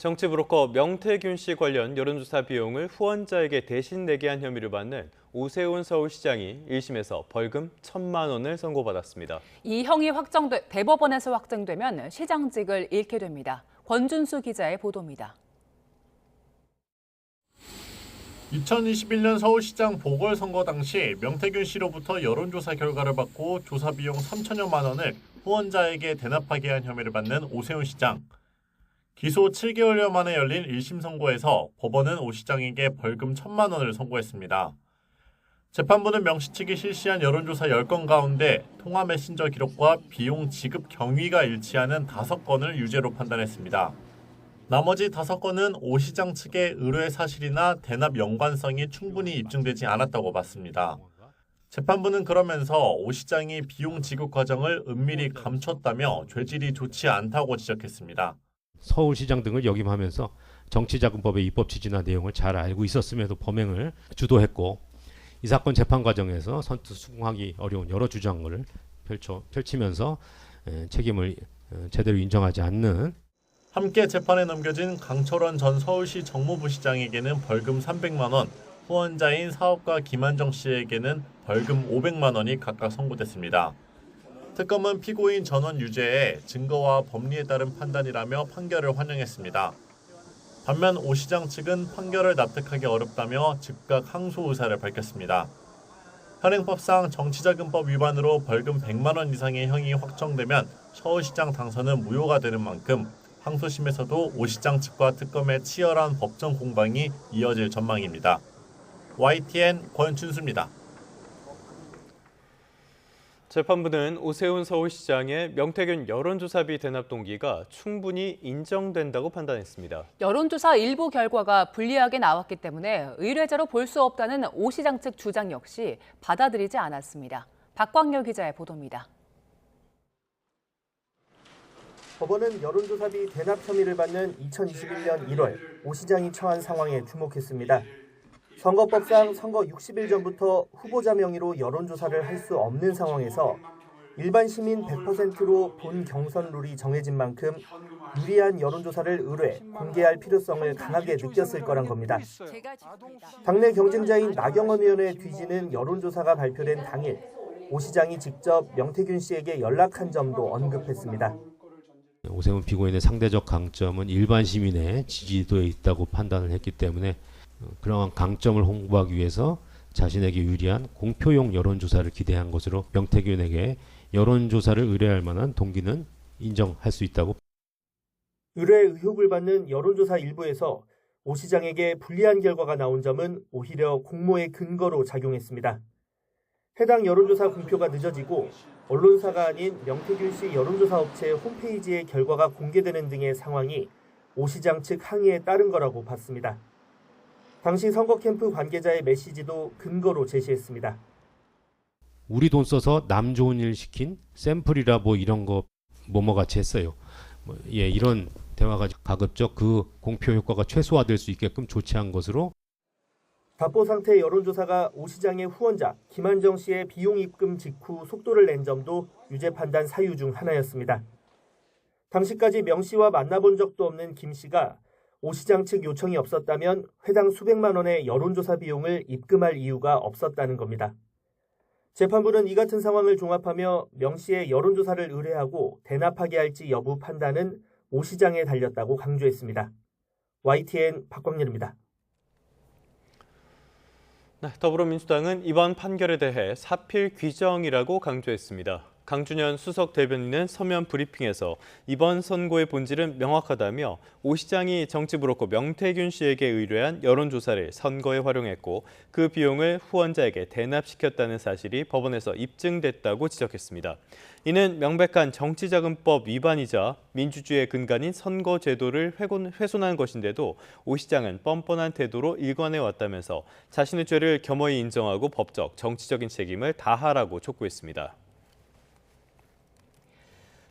정치 브로커 명태균 씨 관련 여론조사 비용을 후원자에게 대신 내게 한 혐의를 받는 오세훈 서울시장이 1심에서 벌금 1,000만 원을 선고받았습니다. 이 형이 대법원에서 확정되면 시장직을 잃게 됩니다. 권준수 기자의 보도입니다. 2021년 서울시장 보궐선거 당시 명태균 씨로부터 여론조사 결과를 받고 조사 비용 3천여만 원을 후원자에게 대납하게 한 혐의를 받는 오세훈 시장. 기소 7개월여 만에 열린 1심 선고에서 법원은 오 시장에게 벌금 1,000만 원을 선고했습니다. 재판부는 명 씨 측이 실시한 여론조사 10건 가운데 통화 메신저 기록과 비용 지급 경위가 일치하는 5건을 유죄로 판단했습니다. 나머지 5건은 오 시장 측의 의뢰 사실이나 대납 연관성이 충분히 입증되지 않았다고 봤습니다. 재판부는 그러면서 오 시장이 비용 지급 과정을 은밀히 감췄다며 죄질이 좋지 않다고 지적했습니다. 서울시장 등을 역임하면서 정치자금법의 입법 취지나 내용을 잘 알고 있었음에도 범행을 주도했고 이 사건 재판 과정에서 선뜻 수긍하기 어려운 여러 주장을 펼치면서 책임을 제대로 인정하지 않는 함께 재판에 넘겨진 강철원 전 서울시 정무부시장에게는 벌금 300만 원, 후원자인 사업가 김한정 씨에게는 벌금 500만 원이 각각 선고됐습니다. 특검은 피고인 전원 유죄에 증거와 법리에 따른 판단이라며 판결을 환영했습니다. 반면 오 시장 측은 판결을 납득하기 어렵다며 즉각 항소 의사를 밝혔습니다. 현행법상 정치자금법 위반으로 벌금 100만 원 이상의 형이 확정되면 서울시장 당선은 무효가 되는 만큼 항소심에서도 오 시장 측과 특검의 치열한 법정 공방이 이어질 전망입니다. YTN 권준수입니다. 재판부는 오세훈 서울시장의 명태균 여론조사비 대납 동기가 충분히 인정된다고 판단했습니다. 여론조사 일부 결과가 불리하게 나왔기 때문에 의뢰자로 볼 수 없다는 오 시장 측 주장 역시 받아들이지 않았습니다. 박광열 기자의 보도입니다. 법원은 여론조사비 대납 혐의를 받는 2021년 1월 오 시장이 처한 상황에 주목했습니다. 선거법상 선거 60일 전부터 후보자 명의로 여론조사를 할 수 없는 상황에서 일반 시민 100%로 본 경선 룰이 정해진 만큼 유리한 여론조사를 의뢰, 공개할 필요성을 강하게 느꼈을 거란 겁니다. 당내 경쟁자인 나경원 의원의 뒤지는 여론조사가 발표된 당일 오 시장이 직접 명태균 씨에게 연락한 점도 언급했습니다. 오세훈 피고인의 상대적 강점은 일반 시민의 지지도에 있다고 판단을 했기 때문에 그러한 강점을 홍보하기 위해서 자신에게 유리한 공표용 여론조사를 기대한 것으로 명태균에게 여론조사를 의뢰할 만한 동기는 인정할 수 있다고. 의뢰 의혹을 받는 여론조사 일부에서 오 시장에게 불리한 결과가 나온 점은 오히려 공모의 근거로 작용했습니다. 해당 여론조사 공표가 늦어지고 언론사가 아닌 명태균 씨 여론조사 업체 홈페이지의 결과가 공개되는 등의 상황이 오 시장 측 항의에 따른 거라고 봤습니다. 당시 선거 캠프 관계자의 메시지도 근거로 제시했습니다. 우리 돈 써서 남 좋은 일 시킨 샘플이라 뭐 이런 거 뭐뭐같이 했어요. 이런 대화가 가급적 그 공표 효과가 최소화될 수 있게끔 조치한 것으로. 답보 상태 여론조사가 오 시장의 후원자 김한정 씨의 비용 입금 직후 속도를 낸 점도 유죄 판단 사유 중 하나였습니다. 당시까지 명 씨와 만나본 적도 없는 김 씨가 오 시장 측 요청이 없었다면 회당 수백만 원의 여론조사 비용을 입금할 이유가 없었다는 겁니다. 재판부는 이 같은 상황을 종합하며 명 씨의 여론조사를 의뢰하고 대납하게 할지 여부 판단은 오 시장에 달렸다고 강조했습니다. YTN 박광렬입니다. 더불어민주당은 이번 판결에 대해 사필 규정이라고 강조했습니다. 강준현 수석 대변인은 서면 브리핑에서 이번 선고의 본질은 명확하다며 오 시장이 정치 브로커 명태균 씨에게 의뢰한 여론조사를 선거에 활용했고 그 비용을 후원자에게 대납시켰다는 사실이 법원에서 입증됐다고 지적했습니다. 이는 명백한 정치자금법 위반이자 민주주의의 근간인 선거제도를 훼손한 것인데도 오 시장은 뻔뻔한 태도로 일관해왔다면서 자신의 죄를 겸허히 인정하고 법적, 정치적인 책임을 다하라고 촉구했습니다.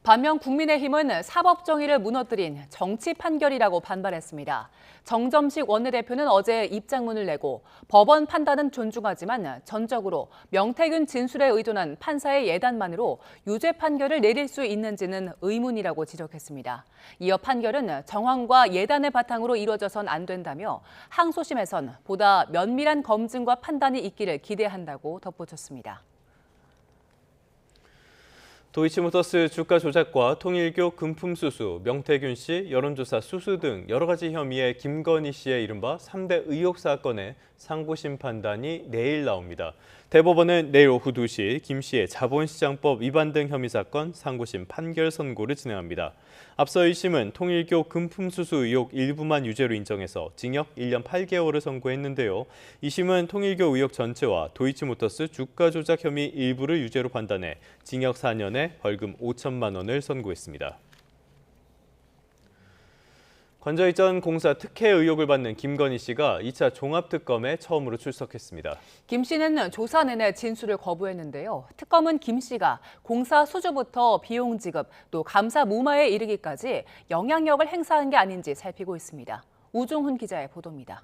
반면 국민의힘은 사법정의를 무너뜨린 정치 판결이라고 반발했습니다. 정점식 원내대표는 어제 입장문을 내고 법원 판단은 존중하지만 전적으로 명태균 진술에 의존한 판사의 예단만으로 유죄 판결을 내릴 수 있는지는 의문이라고 지적했습니다. 이어 판결은 정황과 예단의 바탕으로 이루어져선 안 된다며 항소심에선 보다 면밀한 검증과 판단이 있기를 기대한다고 덧붙였습니다. 도이치모터스 주가 조작과 통일교 금품 수수, 명태균 씨 여론조사 수수 등 여러 가지 혐의의 김건희 씨의 이른바 3대 의혹 사건의 상고심 판단이 내일 나옵니다. 대법원은 내일 오후 2시 김 씨의 자본시장법 위반 등 혐의 사건 상고심 판결 선고를 진행합니다. 앞서 1심은 통일교 금품 수수 의혹 일부만 유죄로 인정해서 징역 1년 8개월을 선고했는데요. 2심은 통일교 의혹 전체와 도이치모터스 주가 조작 혐의 일부를 유죄로 판단해 징역 4년에 벌금 5천만 원을 선고했습니다. 관저이전 공사 특혜 의혹을 받는 김건희 씨가 2차 종합특검에 처음으로 출석했습니다. 김 씨는 조사 내내 진술을 거부했는데요. 특검은 김 씨가 공사 수주부터 비용 지급, 또 감사 무마에 이르기까지 영향력을 행사한 게 아닌지 살피고 있습니다. 우종훈 기자의 보도입니다.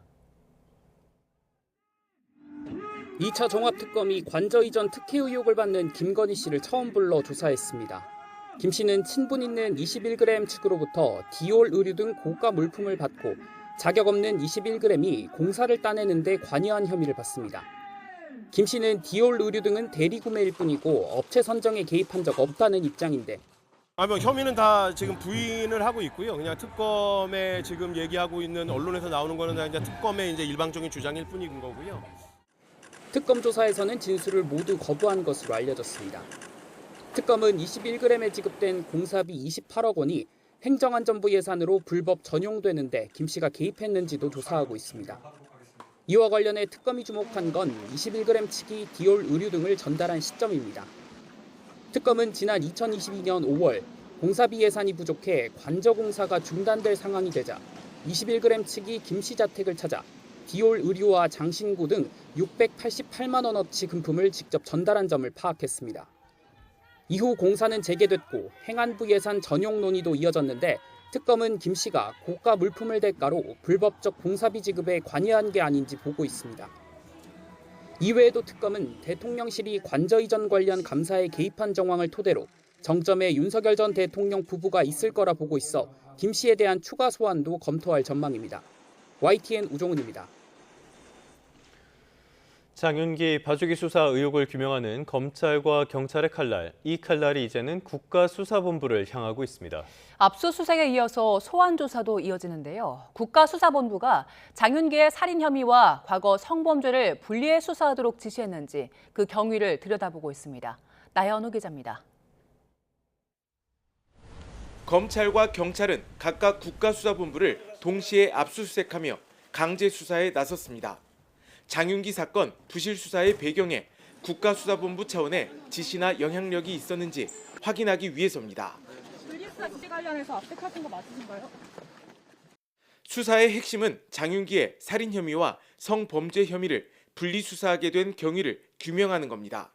2차 종합특검이 관저 이전 특혜 의혹을 받는 김건희 씨를 처음 불러 조사했습니다. 김 씨는 친분 있는 21g 측으로부터 디올 의류 등 고가 물품을 받고 자격 없는 21g이 공사를 따내는 데 관여한 혐의를 받습니다. 김 씨는 디올 의류 등은 대리 구매일 뿐이고 업체 선정에 개입한 적 없다는 입장인데 혐의는 다 지금 부인을 하고 있고요. 그냥 특검에 지금 얘기하고 있는 언론에서 나오는 거는 그냥 특검의 이제 일방적인 주장일 뿐인 거고요. 특검 조사에서는 진술을 모두 거부한 것으로 알려졌습니다. 특검은 21g에 지급된 공사비 28억 원이 행정안전부 예산으로 불법 전용되는데 김 씨가 개입했는지도 조사하고 있습니다. 이와 관련해 특검이 주목한 건 21g 측이 디올 의류 등을 전달한 시점입니다. 특검은 지난 2022년 5월 공사비 예산이 부족해 관저 공사가 중단될 상황이 되자 21g 측이 김 씨 자택을 찾아 디올 의류와 장신구 등 688만 원어치 금품을 직접 전달한 점을 파악했습니다. 이후 공사는 재개됐고 행안부 예산 전용 논의도 이어졌는데 특검은 김 씨가 고가 물품을 대가로 불법적 공사비 지급에 관여한 게 아닌지 보고 있습니다. 이외에도 특검은 대통령실이 관저 이전 관련 감사에 개입한 정황을 토대로 정점에 윤석열 전 대통령 부부가 있을 거라 보고 있어 김 씨에 대한 추가 소환도 검토할 전망입니다. YTN 우종훈입니다. 장윤기 봐주기 수사 의혹을 규명하는 검찰과 경찰의 칼날, 이 칼날이 이제는 국가수사본부를 향하고 있습니다. 압수수색에 이어서 소환 조사도 이어지는데요. 국가수사본부가 장윤기의 살인 혐의와 과거 성범죄를 분리해 수사하도록 지시했는지 그 경위를 들여다보고 있습니다. 나현우 기자입니다. 검찰과 경찰은 각각 국가수사본부를 동시에 압수수색하며 강제 수사에 나섰습니다. 장윤기 사건 부실 수사의 배경에 국가수사본부 차원의 지시나 영향력이 있었는지 확인하기 위해서입니다. 분리수사 관련해서 압색하신 거 맞으신가요? 수사의 핵심은 장윤기의 살인 혐의와 성범죄 혐의를 분리수사하게 된 경위를 규명하는 겁니다.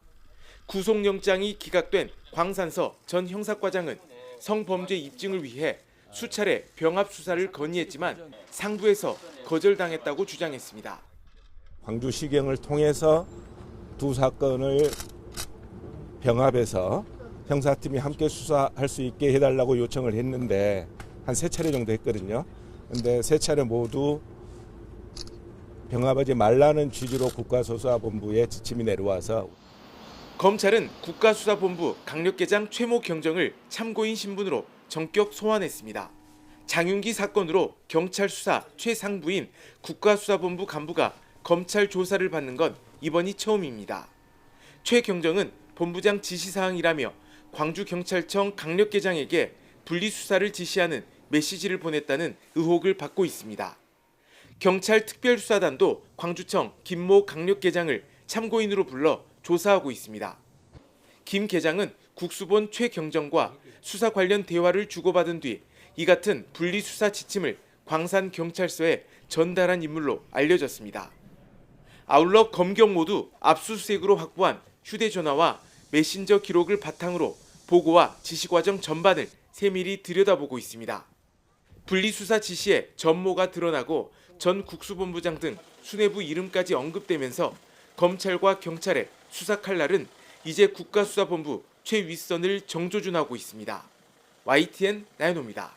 구속영장이 기각된 광산서 전 형사과장은 성범죄 입증을 위해 수차례 병합 수사를 건의했지만 상부에서 거절당했다고 주장했습니다. 광주시경을 통해서 두 사건을 병합해서 형사팀이 함께 수사할 수 있게 해달라고 요청을 했는데 한 3차례 정도 했거든요. 근데 3차례 모두 병합하지 말라는 취지로 국가수사본부에 지침이 내려와서 검찰은 국가수사본부 강력계장 최모 경정을 참고인 신분으로 전격 소환했습니다. 장윤기 사건으로 경찰 수사 최상부인 국가수사본부 간부가 검찰 조사를 받는 건 이번이 처음입니다. 최 경정은 본부장 지시사항이라며 광주경찰청 강력계장에게 분리수사를 지시하는 메시지를 보냈다는 의혹을 받고 있습니다. 경찰 특별수사단도 광주청 김모 강력계장을 참고인으로 불러 조사하고 있습니다. 김 계장은 국수본 최 경정과 수사 관련 대화를 주고받은 뒤 이 같은 분리수사 지침을 광산경찰서에 전달한 인물로 알려졌습니다. 아울러 검경 모두 압수수색으로 확보한 휴대전화와 메신저 기록을 바탕으로 보고와 지시 과정 전반을 세밀히 들여다보고 있습니다. 분리수사 지시에 전모가 드러나고 전 국수본부장 등 수뇌부 이름까지 언급되면서 검찰과 경찰의 수사 칼날은 이제 국가수사본부 최윗선을 정조준하고 있습니다. YTN 나연호입니다.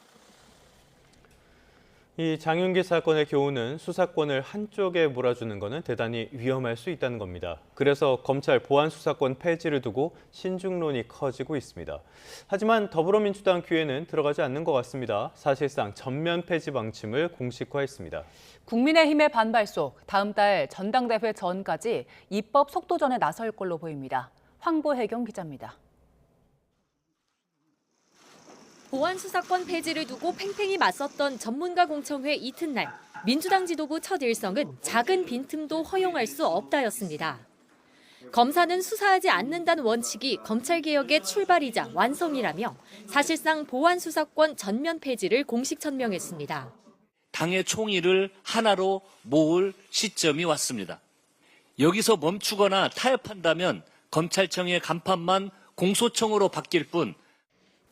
이 장윤기 사건의 교훈은 수사권을 한쪽에 몰아주는 것은 대단히 위험할 수 있다는 겁니다. 그래서 검찰 보안수사권 폐지를 두고 신중론이 커지고 있습니다. 하지만 더불어민주당 귀에는 들어가지 않는 것 같습니다. 사실상 전면 폐지 방침을 공식화했습니다. 국민의힘의 반발 속 다음 달 전당대회 전까지 입법 속도전에 나설 걸로 보입니다. 황보혜경 기자입니다. 보안수사권 폐지를 두고 팽팽히 맞섰던 전문가 공청회 이튿날, 민주당 지도부 첫 일성은 작은 빈틈도 허용할 수 없다였습니다. 검사는 수사하지 않는다는 원칙이 검찰개혁의 출발이자 완성이라며 사실상 보안수사권 전면 폐지를 공식 천명했습니다. 당의 총의를 하나로 모을 시점이 왔습니다. 여기서 멈추거나 타협한다면 검찰청의 간판만 공소청으로 바뀔 뿐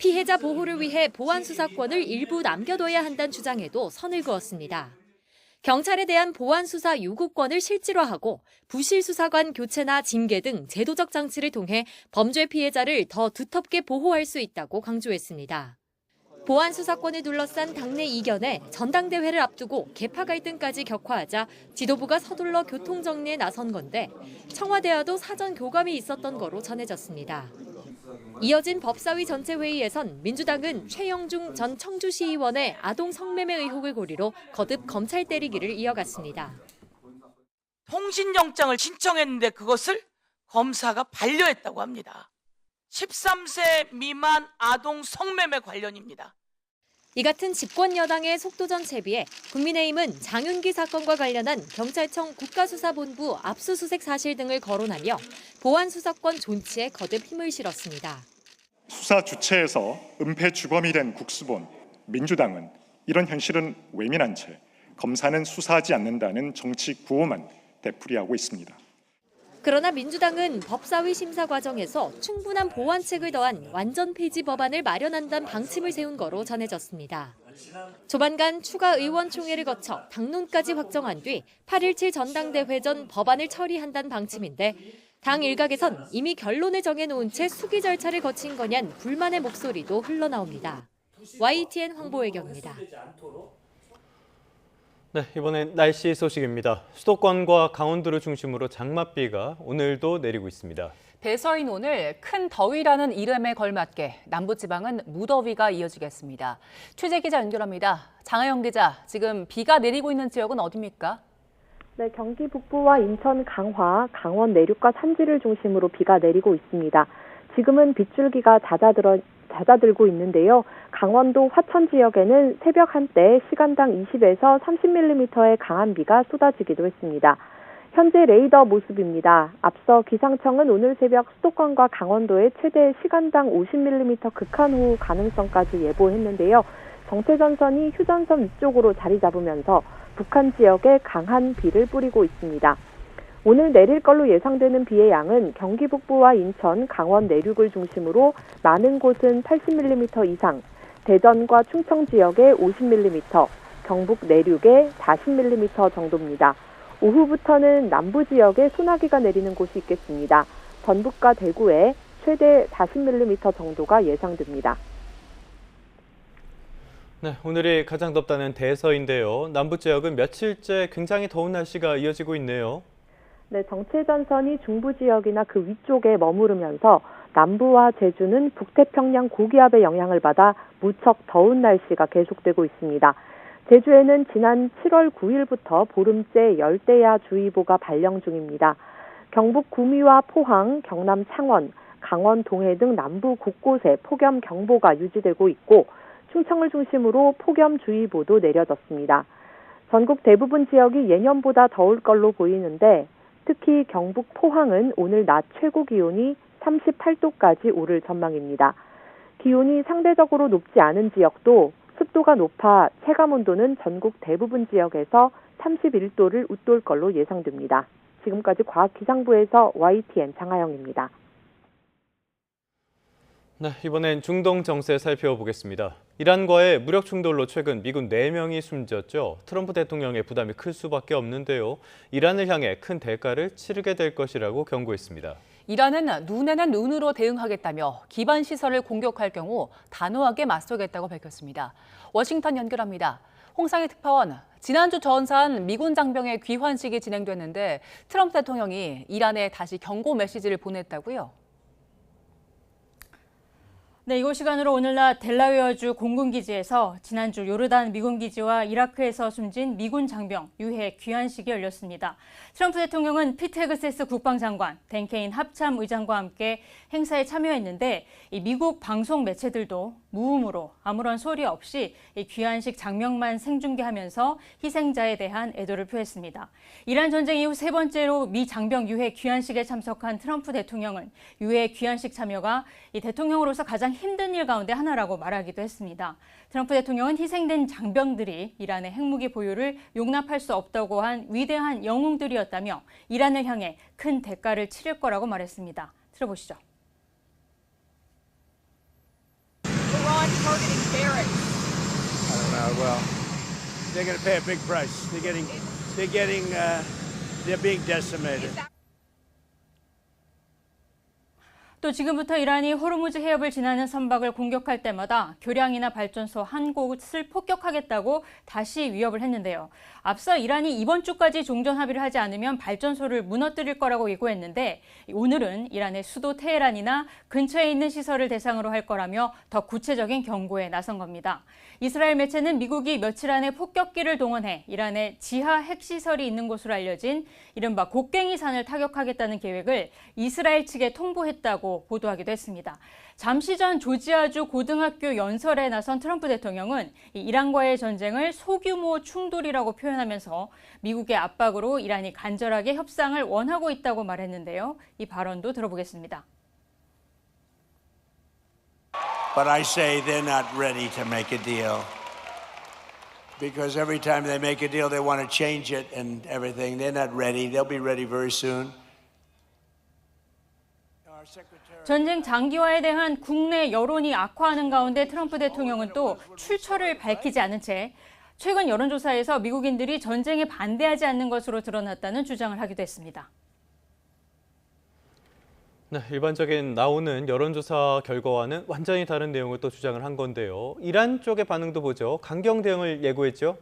피해자 보호를 위해 보안수사권을 일부 남겨둬야 한다는 주장에도 선을 그었습니다. 경찰에 대한 보안수사 요구권을 실질화하고 부실수사관 교체나 징계 등 제도적 장치를 통해 범죄 피해자를 더 두텁게 보호할 수 있다고 강조했습니다. 보안수사권을 둘러싼 당내 이견에 전당대회를 앞두고 계파 갈등까지 격화하자 지도부가 서둘러 교통정리에 나선 건데 청와대와도 사전 교감이 있었던 거로 전해졌습니다. 이어진 법사위 전체 회의에선 민주당은 최영중 전 청주시의원의 아동 성매매 의혹을 고리로 거듭 검찰 때리기를 이어갔습니다. 통신영장을 신청했는데 그것을 검사가 반려했다고 합니다. 13세 미만 아동 성매매 관련입니다. 이 같은 집권 여당의 속도전 채비에 국민의힘은 장윤기 사건과 관련한 경찰청 국가수사본부 압수수색 사실 등을 거론하며 보안수사권 존치에 거듭 힘을 실었습니다. 수사 주체에서 은폐 주범이 된 국수본, 민주당은 이런 현실은 외면한 채 검사는 수사하지 않는다는 정치 구호만 되풀이하고 있습니다. 그러나 민주당은 법사위 심사 과정에서 충분한 보완책을 더한 완전 폐지 법안을 마련한다는 방침을 세운 거로 전해졌습니다. 조만간 추가 의원총회를 거쳐 당론까지 확정한 뒤 8.17 전당대회 전 법안을 처리한다는 방침인데 당 일각에선 이미 결론을 정해놓은 채 수기 절차를 거친 거냐는 불만의 목소리도 흘러나옵니다. YTN 황보혜경입니다. 네, 이번엔 날씨 소식입니다. 수도권과 강원도를 중심으로 장맛비가 오늘도 내리고 있습니다. 대서인 오늘 큰 더위라는 이름에 걸맞게 남부지방은 무더위가 이어지겠습니다. 취재 기자 연결합니다. 장하영 기자, 지금 비가 내리고 있는 지역은 어디입니까? 네, 경기 북부와 인천, 강화, 강원 내륙과 산지를 중심으로 비가 내리고 있습니다. 지금은 빗줄기가 잦아들고 있는데요. 강원도 화천 지역에는 새벽 한때 시간당 20에서 30mm의 강한 비가 쏟아지기도 했습니다. 현재 레이더 모습입니다. 앞서 기상청은 오늘 새벽 수도권과 강원도에 최대 시간당 50mm 극한호우 가능성까지 예보했는데요. 정체전선이 휴전선 위쪽으로 자리 잡으면서 북한 지역에 강한 비를 뿌리고 있습니다. 오늘 내릴 걸로 예상되는 비의 양은 경기 북부와 인천, 강원 내륙을 중심으로 많은 곳은 80mm 이상, 대전과 충청 지역에 50mm, 경북 내륙에 40mm 정도입니다. 오후부터는 남부 지역에 소나기가 내리는 곳이 있겠습니다. 전북과 대구에 최대 40mm 정도가 예상됩니다. 네, 오늘이 가장 덥다는 대서인데요. 남부 지역은 며칠째 굉장히 더운 날씨가 이어지고 있네요. 네, 정체전선이 중부 지역이나 그 위쪽에 머무르면서 남부와 제주는 북태평양 고기압의 영향을 받아 무척 더운 날씨가 계속되고 있습니다. 제주에는 지난 7월 9일부터 보름째 열대야 주의보가 발령 중입니다. 경북 구미와 포항, 경남 창원, 강원 동해 등 남부 곳곳에 폭염 경보가 유지되고 있고 충청을 중심으로 폭염주의보도 내려졌습니다. 전국 대부분 지역이 예년보다 더울 걸로 보이는데 특히 경북 포항은 오늘 낮 최고 기온이 38도까지 오를 전망입니다. 기온이 상대적으로 높지 않은 지역도 습도가 높아 체감온도는 전국 대부분 지역에서 31도를 웃돌 걸로 예상됩니다. 지금까지 과학기상부에서 YTN 장하영입니다. 네, 이번엔 중동 정세 살펴보겠습니다. 이란과의 무력 충돌로 최근 미군 4명이 숨졌죠. 트럼프 대통령의 부담이 클 수밖에 없는데요. 이란을 향해 큰 대가를 치르게 될 것이라고 경고했습니다. 이란은 눈에는 눈으로 대응하겠다며 기반 시설을 공격할 경우 단호하게 맞서겠다고 밝혔습니다. 워싱턴 연결합니다. 홍상희 특파원, 지난주 전사한 미군 장병의 귀환식이 진행됐는데 트럼프 대통령이 이란에 다시 경고 메시지를 보냈다고요? 네, 이곳 시간으로 오늘날 델라웨어주 공군기지에서 지난주 요르단 미군기지와 이라크에서 숨진 미군 장병 유해 귀환식이 열렸습니다. 트럼프 대통령은 피트 헤그세스 국방장관, 댄 케인 합참 의장과 함께 행사에 참여했는데 이 미국 방송 매체들도 무음으로 아무런 소리 없이 이 귀환식 장면만 생중계하면서 희생자에 대한 애도를 표했습니다. 이란 전쟁 이후 세 번째로 미 장병 유해 귀환식에 참석한 트럼프 대통령은 유해 귀환식 참여가 이 대통령으로서 가장 힘든 일 가운데 하나라고 말하기도 했습니다. 트럼프 대통령은 희생된 장병들이 이란의 핵무기 보유를 용납할 수 없다고 한 위대한 영웅들이었다며 이란을 향해 큰 대가를 치를 거라고 말했습니다. 들어보시죠. Iran targeting barracks. I don't know. Well, they're going to pay a big price. They're being decimated. 또 지금부터 이란이 호르무즈 해협을 지나는 선박을 공격할 때마다 교량이나 발전소 한 곳을 폭격하겠다고 다시 위협을 했는데요. 앞서 이란이 이번 주까지 종전 합의를 하지 않으면 발전소를 무너뜨릴 거라고 예고했는데 오늘은 이란의 수도 테헤란이나 근처에 있는 시설을 대상으로 할 거라며 더 구체적인 경고에 나선 겁니다. 이스라엘 매체는 미국이 며칠 안에 폭격기를 동원해 이란의 지하 핵시설이 있는 곳으로 알려진 이른바 곡괭이산을 타격하겠다는 계획을 이스라엘 측에 통보했다고 보도하기도 했습니다. 잠시 전 조지아주 고등학교 연설에 나선 트럼프 대통령은 이란과의 전쟁을 소규모 충돌이라고 표현하면서 미국의 압박으로 이란이 간절하게 협상을 원하고 있다고 말했는데요. 이 발언도 들어보겠습니다. But I say they're not ready to make a deal. Because every time they make a deal, they want to change it and everything. They're not ready. They'll be ready very soon. 전쟁 장기화에 대한 국내 여론이 악화하는 가운데 트럼프 대통령은 또 출처를 밝히지 않은 채 최근 여론조사에서 미국인들이 전쟁에 반대하지 않는 것으로 드러났다는 주장을 하기도 했습니다. 네, 일반적인 나오는 여론조사 결과와는 완전히 다른 내용을 또 주장을 한 건데요. 이란 쪽의 반응도 보죠. 강경 대응을 예고했죠.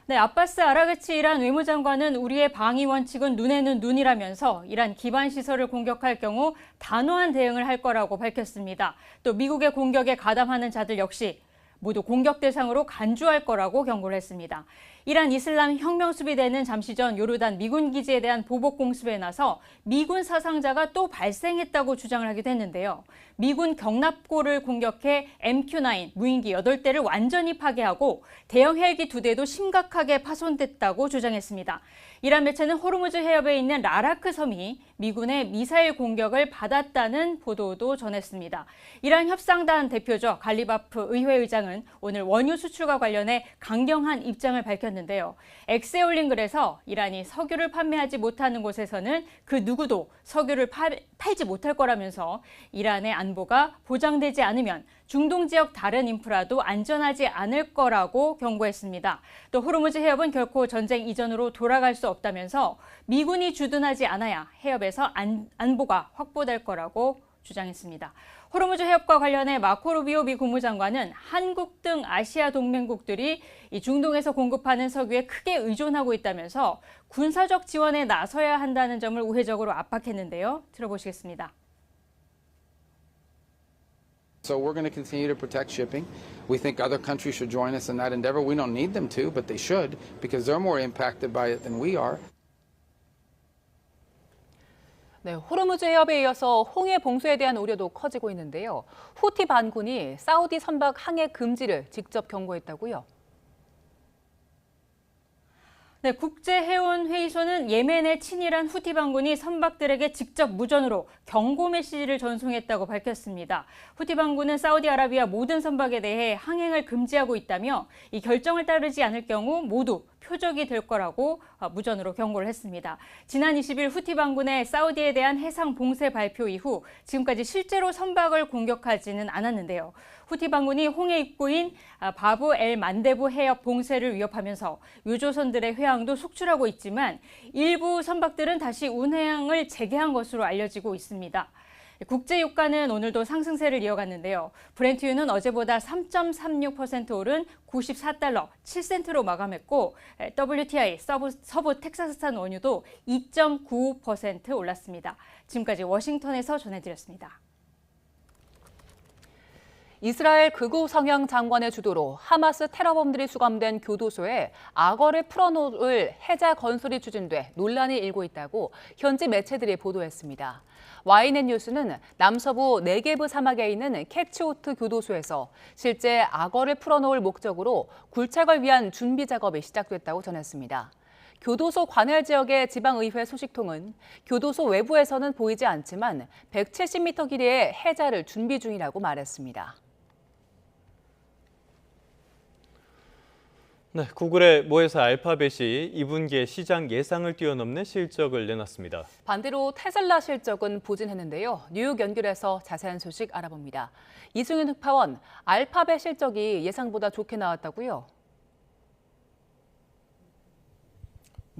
네, 아바스 아라그치 이란 외무장관은 우리의 방위 원칙은 눈에는 눈이라면서 이란 기반 시설을 공격할 경우 단호한 대응을 할 거라고 밝혔습니다. 또 미국의 공격에 가담하는 자들 역시 모두 공격 대상으로 간주할 거라고 경고를 했습니다. 이란 이슬람 혁명수비대는 잠시 전 요르단 미군 기지에 대한 보복 공습에 나서 미군 사상자가 또 발생했다고 주장을 하기도 했는데요. 미군 경납고를 공격해 MQ-9 무인기 8대를 완전히 파괴하고 대형 헬기 2대도 심각하게 파손됐다고 주장했습니다. 이란 매체는 호르무즈 해협에 있는 라라크 섬이 미군의 미사일 공격을 받았다는 보도도 전했습니다. 이란 협상단 대표죠. 갈리바프 의회의장은 오늘 원유 수출과 관련해 강경한 입장을 밝혔는데요. X에 올린 글에서 이란이 석유를 판매하지 못하는 곳에서는 그 누구도 석유를 팔지 못할 거라면서 이란의 안보가 보장되지 않으면 중동 지역 다른 인프라도 안전하지 않을 거라고 경고했습니다. 또 호르무즈 해협은 결코 전쟁 이전으로 돌아갈 수 없다면서 미군이 주둔하지 않아야 해협에서 안보가 확보될 거라고 주장했습니다. 호르무즈 해협과 관련해 마코 루비오 미 국무장관은 한국 등 아시아 동맹국들이 이 중동에서 공급하는 석유에 크게 의존하고 있다면서 군사적 지원에 나서야 한다는 점을 우회적으로 압박했는데요. 들어보시겠습니다. So we're going to continue to protect shipping. We think other countries should join us in that endeavor. We don't need them to, but they should because they're more impacted by it than we are. 네, 호르무즈 해협에 이어서 홍해 봉쇄에 대한 우려도 커지고 있는데요. 후티 반군이 사우디 선박 항해 금지를 직접 경고했다고요? 네, 국제해운회의소는 예멘의 친일한 후티 반군이 선박들에게 직접 무전으로 경고 메시지를 전송했다고 밝혔습니다. 후티 반군은 사우디아라비아 모든 선박에 대해 항행을 금지하고 있다며 이 결정을 따르지 않을 경우 모두 표적이 될 거라고 무전으로 경고를 했습니다. 지난 20일 후티 반군의 사우디에 대한 해상 봉쇄 발표 이후 지금까지 실제로 선박을 공격하지는 않았는데요. 후티 반군이 홍해 입구인 바브 엘 만데부 해협 봉쇄를 위협하면서 유조선들의 회항도 속출하고 있지만 일부 선박들은 다시 운행을 재개한 것으로 알려지고 있습니다. 국제 유가는 오늘도 상승세를 이어갔는데요. 브렌트유는 어제보다 3.36% 오른 94달러 7센트로 마감했고 WTI 서부 텍사스산 원유도 2.95% 올랐습니다. 지금까지 워싱턴에서 전해드렸습니다. 이스라엘 극우 성향 장관의 주도로 하마스 테러범들이 수감된 교도소에 악어를 풀어놓을 해자 건설이 추진돼 논란이 일고 있다고 현지 매체들이 보도했습니다. YNN 뉴스는 남서부 네게브 사막에 있는 캐치오트 교도소에서 실제 악어를 풀어놓을 목적으로 굴착을 위한 준비 작업이 시작됐다고 전했습니다. 교도소 관할 지역의 지방의회 소식통은 교도소 외부에서는 보이지 않지만 170m 길이의 해자를 준비 중이라고 말했습니다. 네, 구글의 모회사 알파벳이 2분기에 시장 예상을 뛰어넘는 실적을 내놨습니다. 반대로 테슬라 실적은 부진했는데요. 뉴욕 연결해서 자세한 소식 알아봅니다. 이승윤 특파원, 알파벳 실적이 예상보다 좋게 나왔다고요?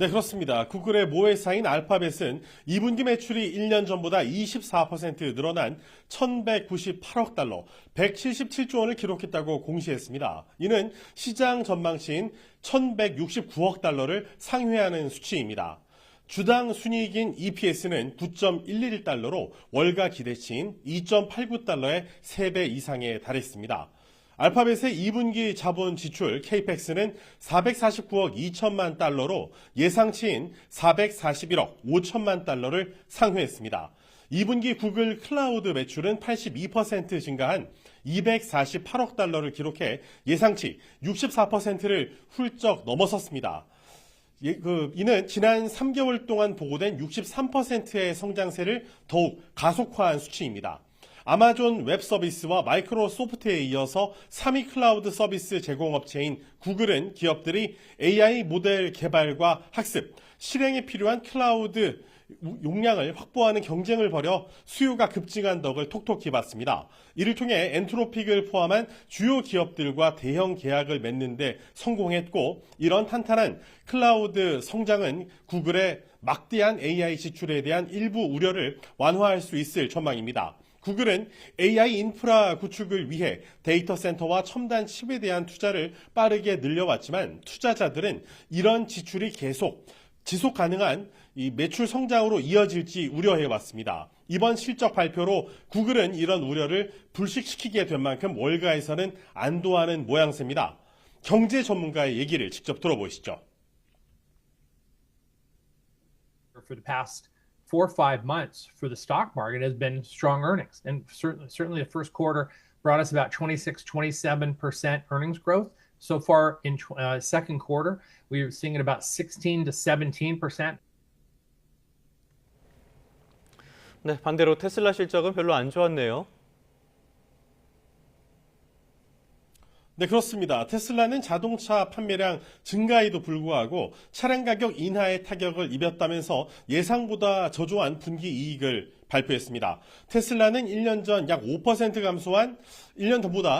네, 그렇습니다. 구글의 모회사인 알파벳은 2분기 매출이 1년 전보다 24% 늘어난 1,198억 달러, 177조 원을 기록했다고 공시했습니다. 이는 시장 전망치인 1,169억 달러를 상회하는 수치입니다. 주당 순이익인 EPS는 9.111달러로 월가 기대치인 2.89달러의 3배 이상에 달했습니다. 알파벳의 2분기 자본 지출 KPX는 449억 2천만 달러로 예상치인 441억 5천만 달러를 상회했습니다. 2분기 구글 클라우드 매출은 82% 증가한 248억 달러를 기록해 예상치 64%를 훌쩍 넘어섰습니다. 이는 지난 3개월 동안 보고된 63%의 성장세를 더욱 가속화한 수치입니다. 아마존 웹 서비스와 마이크로소프트에 이어서 3위 클라우드 서비스 제공업체인 구글은 기업들이 AI 모델 개발과 학습, 실행에 필요한 클라우드 용량을 확보하는 경쟁을 벌여 수요가 급증한 덕을 톡톡히 봤습니다. 이를 통해 엔트로픽을 포함한 주요 기업들과 대형 계약을 맺는 데 성공했고, 이런 탄탄한 클라우드 성장은 구글의 막대한 AI 지출에 대한 일부 우려를 완화할 수 있을 전망입니다. 구글은 AI 인프라 구축을 위해 데이터 센터와 첨단 칩에 대한 투자를 빠르게 늘려왔지만 투자자들은 이런 지출이 계속 지속 가능한 이 매출 성장으로 이어질지 우려해왔습니다. 이번 실적 발표로 구글은 이런 우려를 불식시키게 된 만큼 월가에서는 안도하는 모양새입니다. 경제 전문가의 얘기를 직접 들어보시죠. For the past 4 or 5 months for the stock market has been strong earnings. And certainly the first quarter brought us about 26-27% earnings growth. So far in second quarter, we're seeing it about 16 to 17%. 네, 반대로 테슬라 실적은 별로 안 좋았네요. 네, 그렇습니다. 테슬라는 자동차 판매량 증가에도 불구하고 차량 가격 인하의 타격을 입었다면서 예상보다 저조한 분기 이익을 발표했습니다. 테슬라는 1년 전보다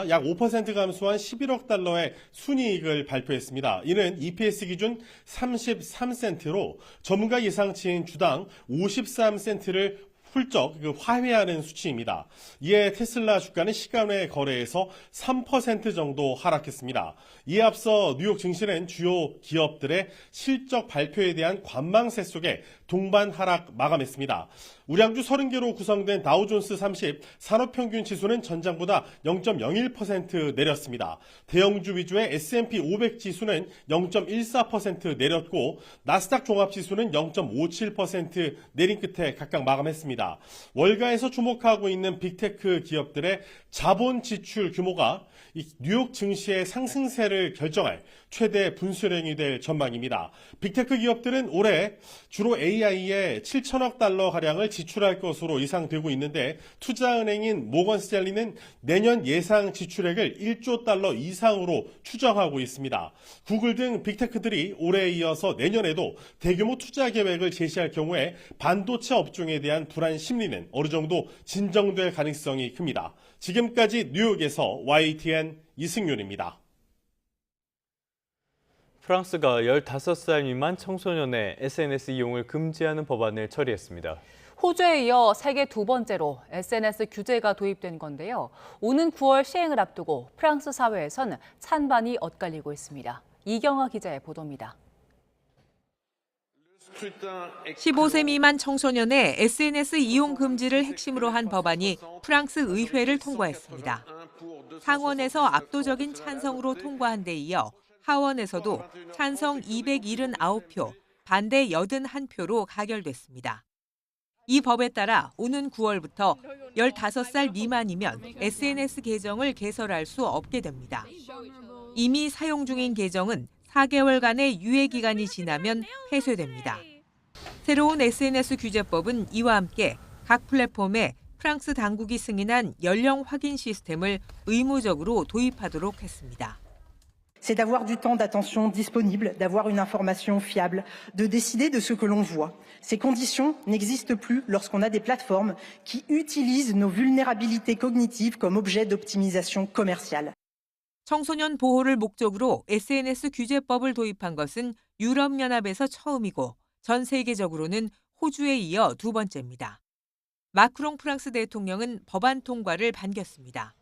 약 5% 감소한 11억 달러의 순이익을 발표했습니다. 이는 EPS 기준 33센트로 전문가 예상치인 주당 53센트를 훌쩍 화훼하는 수치입니다. 이에 테슬라 주가는 시간외 거래에서 3% 정도 하락했습니다. 이에 앞서 뉴욕 증시는 주요 기업들의 실적 발표에 대한 관망세 속에 동반 하락 마감했습니다. 우량주 30개로 구성된 다우존스 30 산업평균 지수는 전장보다 0.01% 내렸습니다. 대형주 위주의 S&P 500 지수는 0.14% 내렸고 나스닥 종합지수는 0.57% 내린 끝에 각각 마감했습니다. 월가에서 주목하고 있는 빅테크 기업들의 자본 지출 규모가 뉴욕 증시의 상승세를 결정할 최대 분수령이 될 전망입니다. 빅테크 기업들은 올해 주로 AI에 7천억 달러 가량을 지출할 것으로 예상되고 있는데 투자은행인 모건 스탠리는 내년 예상 지출액을 1조 달러 이상으로 추정하고 있습니다. 구글 등 빅테크들이 올해에 이어서 내년에도 대규모 투자 계획을 제시할 경우에 반도체 업종에 대한 불안 심리는 어느 정도 진정될 가능성이 큽니다. 지금까지 뉴욕에서 YTN 이승윤입니다. 프랑스가 15살 미만 청소년의 SNS 이용을 금지하는 법안을 처리했습니다. 호주에 이어 세계 두 번째로 SNS 규제가 도입된 건데요. 오는 9월 시행을 앞두고 프랑스 사회에선 찬반이 엇갈리고 있습니다. 이경아 기자의 보도입니다. 15세 미만 청소년의 SNS 이용 금지를 핵심으로 한 법안이 프랑스 의회를 통과했습니다. 상원에서 압도적인 찬성으로 통과한 데 이어 하원에서도 찬성 279표, 반대 81표로 가결됐습니다. 이 법에 따라 오는 9월부터 15살 미만이면 SNS 계정을 개설할 수 없게 됩니다. 이미 사용 중인 계정은 4개월간의 유예 기간이 지나면 폐쇄됩니다. 새로운 SNS 규제법은 이와 함께 각 플랫폼에 프랑스 당국이 승인한 연령 확인 시스템을 의무적으로 도입하도록 했습니다. C'est d'avoir du temps d'attention disponible, d'avoir une information fiable, de décider de ce que l'on voit. Ces conditions n'existent plus lorsqu'on a des plateformes qui utilisent nos vulnérabilités cognitives comme objet d'optimisation commerciale. 청소년 보호를 목적으로 SNS 규제법을 도입한 것은 유럽연합에서 처음이고 전 세계적으로는 호주에 이어 두 번째입니다. 마크롱 프랑스 대통령은 법안 통과를 반겼습니다.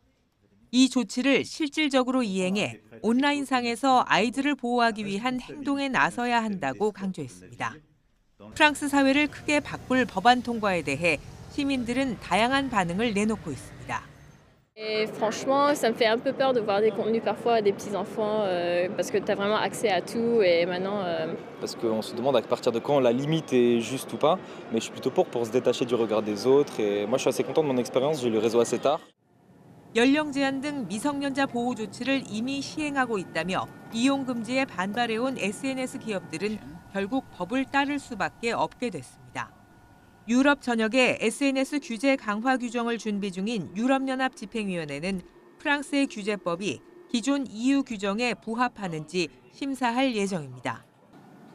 이 조치를 실질적으로 이행해 온라인상에서 아이들을 보호하기 위한 행동에 나서야 한다고 강조했습니다. 프랑스 사회를 크게 바꿀 법안 통과에 대해 시민들은 다양한 반응을 내놓고 있습니다. Et franchement, ça me fait un peu peur de voir des contenus parfois des petits enfants parce que tu as vraiment accès à tout et maintenant parce qu'on se demande à partir de quand la limite est juste ou pas, mais je suis plutôt pour se détacher du regard des autres et moi je suis assez content de mon expérience, j'ai eu le réseau assez tard. 연령 제한 등 미성년자 보호 조치를 이미 시행하고 있다며 이용 금지에 반발해온 SNS 기업들은 결국 법을 따를 수밖에 없게 됐습니다. 유럽 전역에 SNS 규제 강화 규정을 준비 중인 유럽연합 집행위원회는 프랑스의 규제법이 기존 EU 규정에 부합하는지 심사할 예정입니다.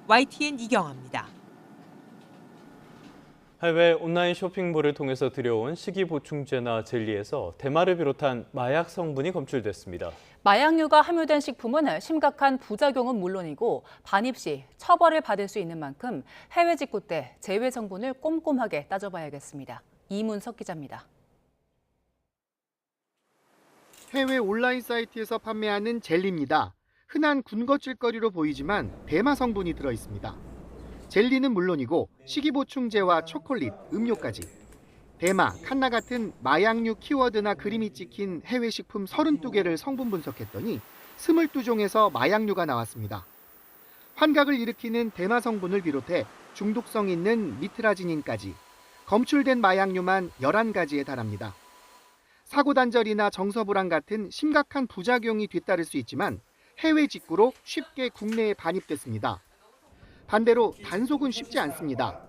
YTN 이경아입니다. 해외 온라인 쇼핑몰을 통해서 들여온 식이보충제나 젤리에서 대마를 비롯한 마약 성분이 검출됐습니다. 마약류가 함유된 식품은 심각한 부작용은 물론이고 반입 시 처벌을 받을 수 있는 만큼 해외 직구 때 제외 성분을 꼼꼼하게 따져봐야겠습니다. 이문석 기자입니다. 해외 온라인 사이트에서 판매하는 젤리입니다. 흔한 군것질거리로 보이지만 대마 성분이 들어있습니다. 젤리는 물론이고 식이보충제와 초콜릿, 음료까지. 대마, 칸나 같은 마약류 키워드나 그림이 찍힌 해외 식품 32개를 성분 분석했더니 22종에서 마약류가 나왔습니다. 환각을 일으키는 대마 성분을 비롯해 중독성 있는 니트라지닌까지 검출된 마약류만 11가지에 달합니다. 사고단절이나 정서불안 같은 심각한 부작용이 뒤따를 수 있지만 해외 직구로 쉽게 국내에 반입됐습니다. 반대로 단속은 쉽지 않습니다.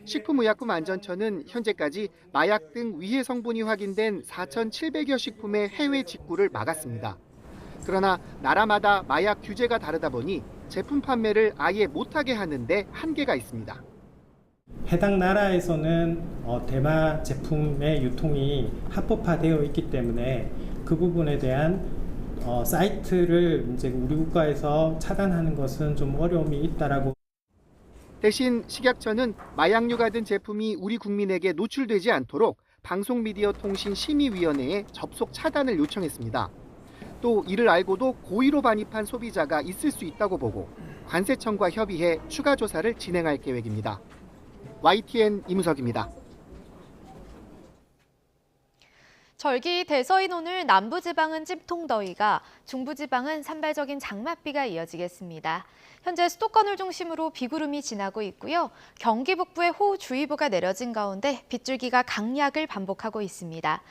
식품의약품안전처는 현재까지 마약 등 위해 성분이 확인된 4,700여 식품의 해외 직구를 막았습니다. 그러나 나라마다 마약 규제가 다르다 보니 제품 판매를 아예 못하게 하는데 한계가 있습니다. 해당 나라에서는 대마 제품의 유통이 합법화되어 있기 때문에 그 부분에 대한 사이트를 이제 우리 국가에서 차단하는 것은 좀 어려움이 있다라고. 대신 식약처는 마약류가 든 제품이 우리 국민에게 노출되지 않도록 방송미디어통신심의위원회에 접속 차단을 요청했습니다. 또 이를 알고도 고의로 반입한 소비자가 있을 수 있다고 보고 관세청과 협의해 추가 조사를 진행할 계획입니다. YTN 이무석입니다. 절기 대서인 오늘 남부지방은 찜통더위가, 중부지방은 산발적인 장맛비가 이어지겠습니다. 현재 수도권을 중심으로 비구름이 지나고 있고요. 경기 북부에 호우주의보가 내려진 가운데 빗줄기가 강약을 반복하고 있습니다.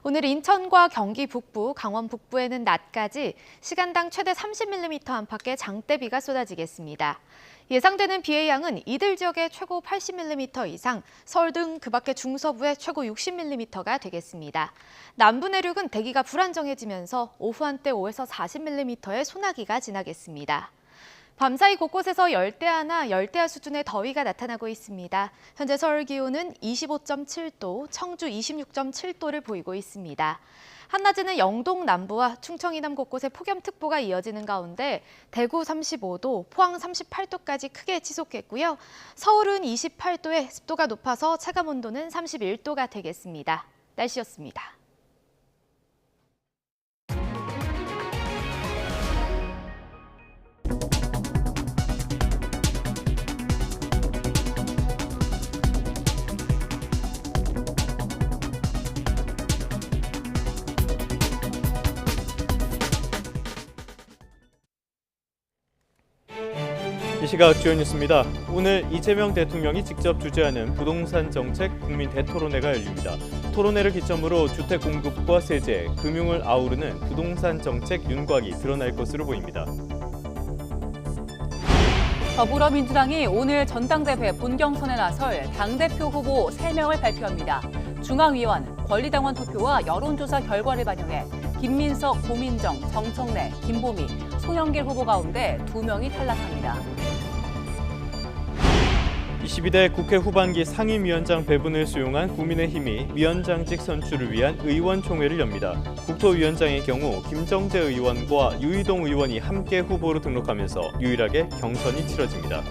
오늘 인천과 경기 북부, 강원 북부에는 낮까지 시간당 최대 30mm 안팎의 장대비가 쏟아지겠습니다. 예상되는 비의 양은 이들 지역에 최고 80mm 이상, 서울 등 그 밖의 중서부에 최고 60mm가 되겠습니다. 남부 내륙은 대기가 불안정해지면서 오후 한때 5에서 40mm의 소나기가 지나겠습니다. 밤사이 곳곳에서 열대야나 열대야 수준의 더위가 나타나고 있습니다. 현재 서울 기온은 25.7도, 청주 26.7도를 보이고 있습니다. 한낮에는 영동 남부와 충청 이남 곳곳에 폭염특보가 이어지는 가운데 대구 35도, 포항 38도까지 크게 치솟겠고요. 서울은 28도에 습도가 높아서 체감온도는 31도가 되겠습니다. 날씨였습니다. 이 시각 주요 뉴스입니다. 오늘 이재명 대통령이 직접 주재하는 부동산 정책 국민 대토론회가 열립니다. 토론회를 기점으로 주택 공급과 세제, 금융을 아우르는 부동산 정책 윤곽이 드러날 것으로 보입니다. 더불어민주당이 오늘 전당대회 본경선에 나설 당대표 후보 3명을 발표합니다. 중앙위원, 권리당원 투표와 여론조사 결과를 반영해 김민석, 고민정, 정청래, 김보미, 송영길 후보 가운데 2명이 탈락합니다. 22대 국회 후반기 상임위원장 배분을 수용한 국민의힘이 위원장직 선출을 위한 의원총회를 엽니다. 국토위원장의 경우 김정재 의원과 유이동 의원이 함께 후보로 등록하면서 유일하게 경선이 치러집니다.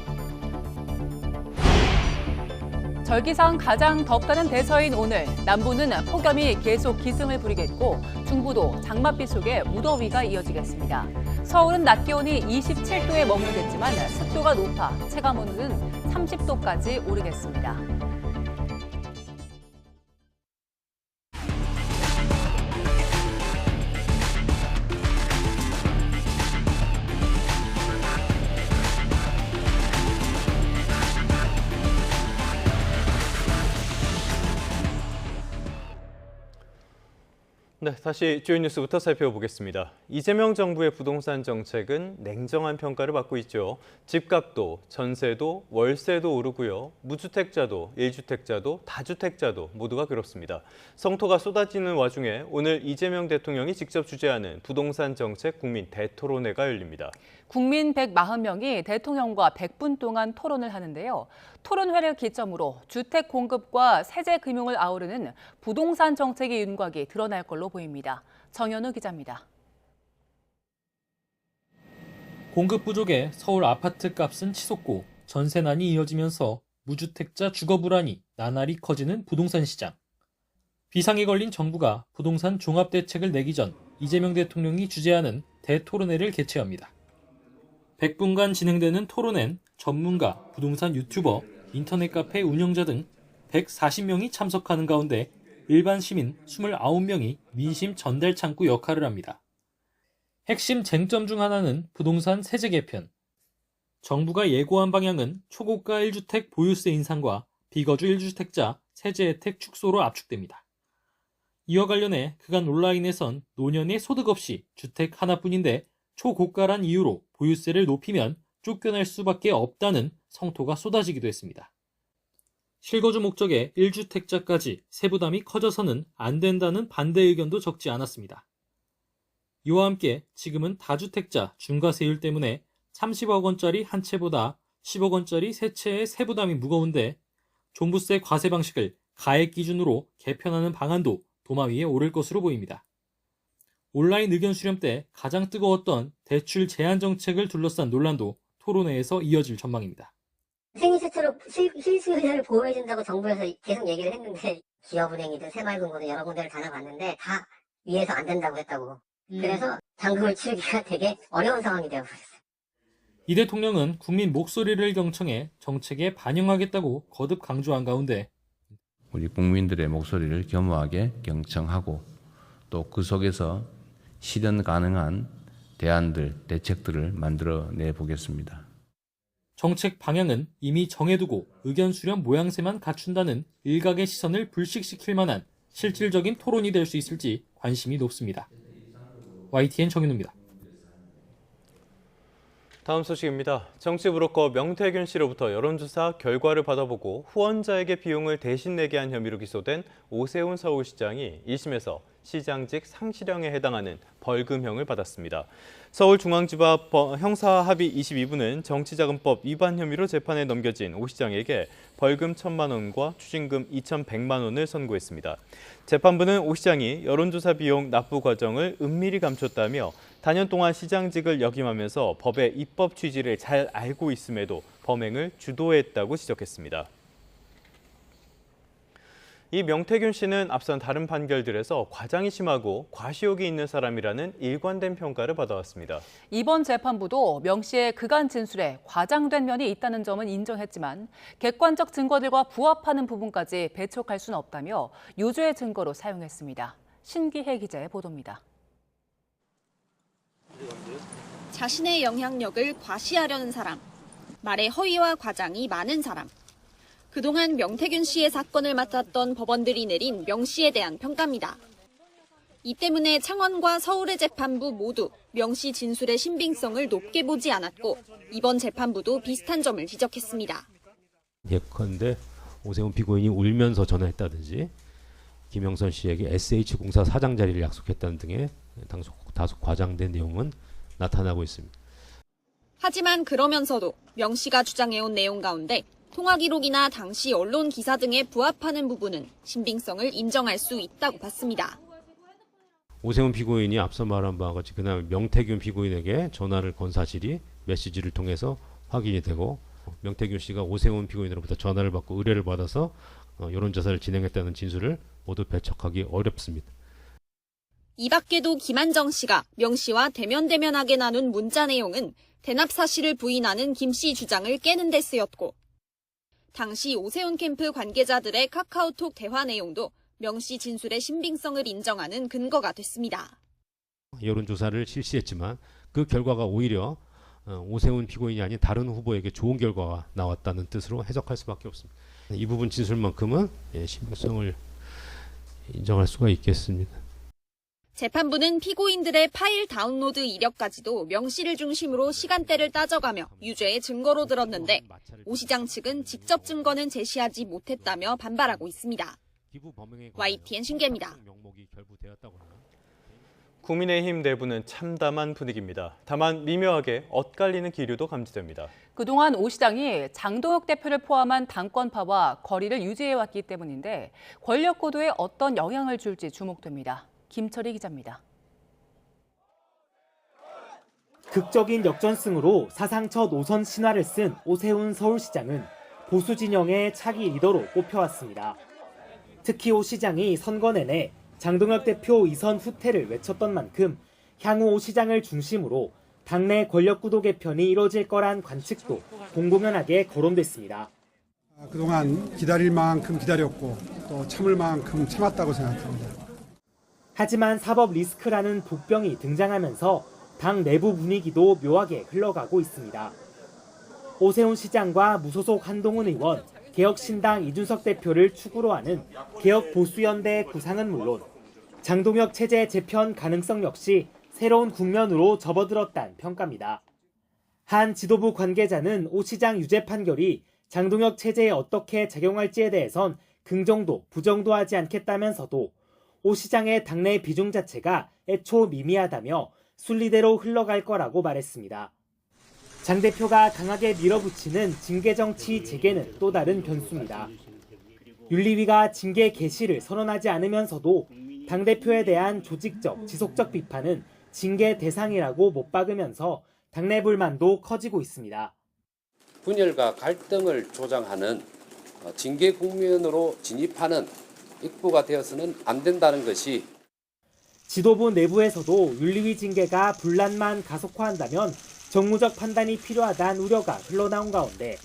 절기상 가장 덥다는 대서인 오늘, 남부는 폭염이 계속 기승을 부리겠고 중부도 장맛비 속에 무더위가 이어지겠습니다. 서울은 낮 기온이 27도에 머물겠지만 습도가 높아 체감온도는 30도까지 오르겠습니다. 네, 다시 주요 뉴스부터 살펴보겠습니다. 이재명 정부의 부동산 정책은 냉정한 평가를 받고 있죠. 집값도, 전세도, 월세도 오르고요. 무주택자도, 1주택자도, 다주택자도 모두가 그렇습니다. 성토가 쏟아지는 와중에 오늘 이재명 대통령이 직접 주재하는 부동산 정책 국민 대토론회가 열립니다. 국민 140명이 대통령과 100분 동안 토론을 하는데요. 토론회를 기점으로 주택 공급과 세제 금융을 아우르는 부동산 정책의 윤곽이 드러날 걸로 보입니다. 정현우 기자입니다. 공급 부족에 서울 아파트 값은 치솟고 전세난이 이어지면서 무주택자 주거 불안이 나날이 커지는 부동산 시장. 비상에 걸린 정부가 부동산 종합대책을 내기 전 이재명 대통령이 주재하는 대토론회를 개최합니다. 100분간 진행되는 토론회는 전문가, 부동산 유튜버, 인터넷 카페 운영자 등 140명이 참석하는 가운데 일반 시민 29명이 민심 전달 창구 역할을 합니다. 핵심 쟁점 중 하나는 부동산 세제 개편. 정부가 예고한 방향은 초고가 1주택 보유세 인상과 비거주 1주택자 세제 혜택 축소로 압축됩니다. 이와 관련해 그간 온라인에선 노년의 소득 없이 주택 하나뿐인데 초고가란 이유로 보유세를 높이면 쫓겨날 수밖에 없다는 성토가 쏟아지기도 했습니다. 실거주 목적의 1주택자까지 세부담이 커져서는 안 된다는 반대 의견도 적지 않았습니다. 이와 함께 지금은 다주택자 중과세율 때문에 30억 원짜리 한 채보다 10억 원짜리 세 채의 세부담이 무거운데 종부세 과세 방식을 가액 기준으로 개편하는 방안도 도마 위에 오를 것으로 보입니다. 온라인 의견 수렴 때 가장 뜨거웠던 대출 제한 정책을 둘러싼 논란도 토론회에서 이어질 전망입니다. 생애 최초로 실수요자를 보호해준다고 정부에서 계속 얘기를 했는데 기업은행이든 새마을금고든 여러 군데를 다녀봤는데 다 위에서 안 된다고 했다고. 그래서 잔금을 치르기가 되게 어려운 상황이 되어버렸어요. 이 대통령은 국민 목소리를 경청해 정책에 반영하겠다고 거듭 강조한 가운데 우리 국민들의 목소리를 겸허하게 경청하고 또 그 속에서 실현 가능한 대안들, 대책들을 만들어내 보겠습니다. 정책 방향은 이미 정해두고 의견 수렴 모양새만 갖춘다는 일각의 시선을 불식시킬 만한 실질적인 토론이 될 수 있을지 관심이 높습니다. YTN 정인우입니다. 다음 소식입니다. 정치 브로커 명태균 씨로부터 여론조사 결과를 받아보고 후원자에게 비용을 대신 내게 한 혐의로 기소된 오세훈 서울시장이 1심에서 시장직 상실형에 해당하는 벌금형을 받았습니다. 서울중앙지법 형사합의 22부는 정치자금법 위반 혐의로 재판에 넘겨진 오 시장에게 벌금 1,000만 원과 추징금 2,100만 원을 선고했습니다. 재판부는 오 시장이 여론조사 비용 납부 과정을 은밀히 감췄다며 다년 동안 시장직을 역임하면서 법의 입법 취지를 잘 알고 있음에도 범행을 주도했다고 지적했습니다. 이 명태균 씨는 앞선 다른 판결들에서 과장이 심하고 과시욕이 있는 사람이라는 일관된 평가를 받아왔습니다. 이번 재판부도 명 씨의 그간 진술에 과장된 면이 있다는 점은 인정했지만 객관적 증거들과 부합하는 부분까지 배척할 수는 없다며 유죄의 증거로 사용했습니다. 신기혜 기자의 보도입니다. 자신의 영향력을 과시하려는 사람, 말에 허위와 과장이 많은 사람. 그동안 명태균 씨의 사건을 맡았던 법원들이 내린 명 씨에 대한 평가입니다. 이 때문에 창원과 서울의 재판부 모두 명 씨 진술의 신빙성을 높게 보지 않았고 이번 재판부도 비슷한 점을 지적했습니다. 예컨대 오세훈 피고인이 울면서 전화했다든지 김영선 씨에게 SH공사 사장 자리를 약속했다는 등의 다소 과장된 내용은 나타나고 있습니다. 하지만 그러면서도 명 씨가 주장해온 내용 가운데 통화 기록이나 당시 언론 기사 등에 부합하는 부분은 신빙성을 인정할 수 있다고 봤습니다. 오세훈 피고인이 앞서 말한 바와 같이 그날 명태균 피고인에게 전화를 건 사실이 메시지를 통해서 확인이 되고 명태균 씨가 오세훈 피고인으로부터 전화를 받고 의뢰를 받아서 여론조사를 진행했다는 진술을 모두 배척하기 어렵습니다. 이 밖에도 김한정 씨가 명 씨와 대면대면하게 나눈 문자 내용은 대납 사실을 부인하는 김 씨 주장을 깨는 데 쓰였고 당시 오세훈 캠프 관계자들의 카카오톡 대화 내용도 명 씨 진술의 신빙성을 인정하는 근거가 됐습니다. 여론조사를 실시했지만 그 결과가 오히려 오세훈 피고인이 아닌 다른 후보에게 좋은 결과가 나왔다는 뜻으로 해석할 수밖에 없습니다. 이 부분 진술만큼은 신빙성을 인정할 수가 있겠습니다. 재판부는 피고인들의 파일 다운로드 이력까지도 명 씨를 중심으로 시간대를 따져가며 유죄의 증거로 들었는데 오 시장 측은 직접 증거는 제시하지 못했다며 반발하고 있습니다. YTN 신기혜입니다. 국민의힘 내부는 참담한 분위기입니다. 다만 미묘하게 엇갈리는 기류도 감지됩니다. 그동안 오 시장이 장동혁 대표를 포함한 당권파와 거리를 유지해왔기 때문인데 권력 구도에 어떤 영향을 줄지 주목됩니다. 김철희 기자입니다. 극적인 역전승으로 사상 첫 5선 신화를 쓴 오세훈 서울시장은 보수 진영의 차기 리더로 꼽혀왔습니다. 특히 오 시장이 선거 내내 장동혁 대표 2선 후퇴를 외쳤던 만큼 향후 오 시장을 중심으로 당내 권력 구도 개편이 이뤄질 거란 관측도 공공연하게 거론됐습니다. 그동안 기다릴 만큼 기다렸고 또 참을 만큼 참았다고 생각합니다. 하지만 사법 리스크라는 복병이 등장하면서 당 내부 분위기도 묘하게 흘러가고 있습니다. 오세훈 시장과 무소속 한동훈 의원, 개혁신당 이준석 대표를 축으로 하는 개혁보수연대의 구상은 물론 장동혁 체제 재편 가능성 역시 새로운 국면으로 접어들었다는 평가입니다. 한 지도부 관계자는 오 시장 유죄 판결이 장동혁 체제에 어떻게 작용할지에 대해선 긍정도 부정도 하지 않겠다면서도 오 시장의 당내 비중 자체가 애초 미미하다며 순리대로 흘러갈 거라고 말했습니다. 장 대표가 강하게 밀어붙이는 징계정치 재개는 또 다른 변수입니다. 윤리위가 징계 개시를 선언하지 않으면서도 당대표에 대한 조직적, 지속적 비판은 징계 대상이라고 못 박으면서 당내 불만도 커지고 있습니다. 분열과 갈등을 조장하는 징계 국면으로 진입하는 입구가 되어서는 안 된다는 것이 지도부 내부에서도 윤리위 징계가 분란만 가속화한다면 정무적 판단이 필요하다는 우려가 흘러나온 가운데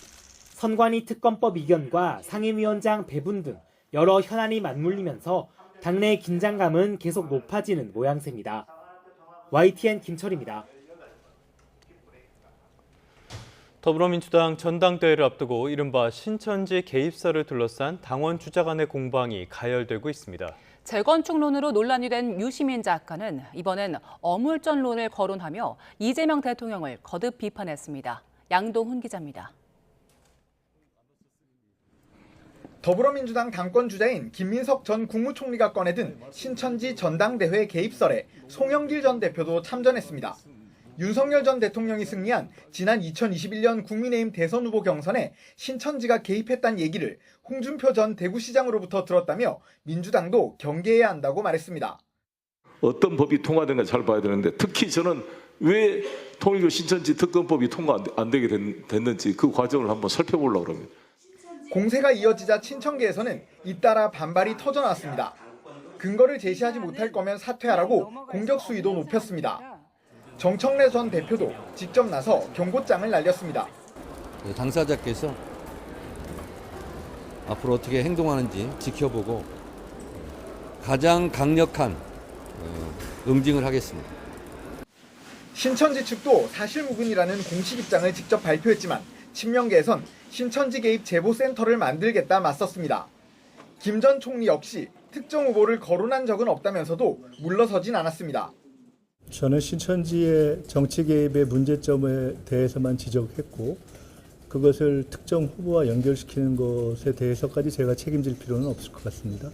선관위 특검법 이견과 상임위원장 배분 등 여러 현안이 맞물리면서 당내 긴장감은 계속 높아지는 모양새입니다. YTN 김철입니다. 더불어민주당 전당대회를 앞두고 이른바 신천지 개입설을 둘러싼 당원 주자 간의 공방이 가열되고 있습니다. 재건축론으로 논란이 된 유시민 작가는 이번엔 어물전론을 거론하며 이재명 대통령을 거듭 비판했습니다. 양동훈 기자입니다. 더불어민주당 당권주자인 김민석 전 국무총리가 꺼내든 신천지 전당대회 개입설에 송영길 전 대표도 참전했습니다. 윤석열 전 대통령이 승리한 지난 2021년 국민의힘 대선 후보 경선에 신천지가 개입했다는 얘기를 홍준표 전 대구시장으로부터 들었다며 민주당도 경계해야 한다고 말했습니다. 어떤 법이 통과된가 잘 봐야 되는데 특히 저는 왜 통일교 신천지 특검법이 통과 안 되게 됐는지 그 과정을 한번 살펴보려고 합니다. 공세가 이어지자 친천계에서는 잇따라 반발이 터져나왔습니다. 근거를 제시하지 못할 거면 사퇴하라고 공격 수위도 높였습니다. 정청래 전 대표도 직접 나서 경고장을 날렸습니다. 당사자께서 앞으로 어떻게 행동하는지 지켜보고 가장 강력한 응징을 하겠습니다. 신천지 측도 사실무근이라는 공식 입장을 직접 발표했지만 친명계에선 신천지 개입 제보센터를 만들겠다 맞섰습니다. 김 전 총리 역시 특정 후보를 거론한 적은 없다면서도 물러서진 않았습니다. 저는 신천지의 정치 개입의 문제점에 대해서만 지적했고 그것을 특정 후보와 연결시키는 것에 대해서까지 제가 책임질 필요는 없을 것 같습니다.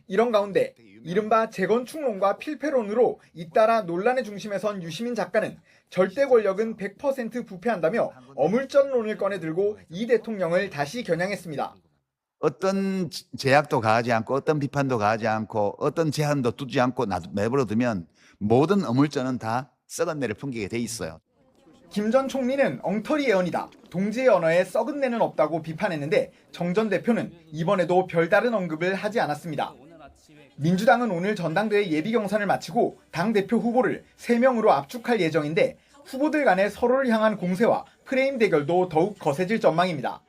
이런 가운데 이른바 재건축론과 필패론으로 잇따라 논란의 중심에 선 유시민 작가는 절대 권력은 100% 부패한다며 어물전론을 꺼내들고 이 대통령을 다시 겨냥했습니다. 어떤 제약도 가하지 않고 어떤 비판도 가하지 않고 어떤 제한도 두지 않고 내버려두면 모든 어물전은 다 썩은 내를 풍기게 돼 있어요. 김 전 총리는 엉터리 예언이다. 동지의 언어에 썩은 내는 없다고 비판했는데 정 전 대표는 이번에도 별다른 언급을 하지 않았습니다. 민주당은 오늘 전당대회 예비 경선을 마치고 당대표 후보를 3명으로 압축할 예정인데 후보들 간의 서로를 향한 공세와 프레임 대결도 더욱 거세질 전망입니다.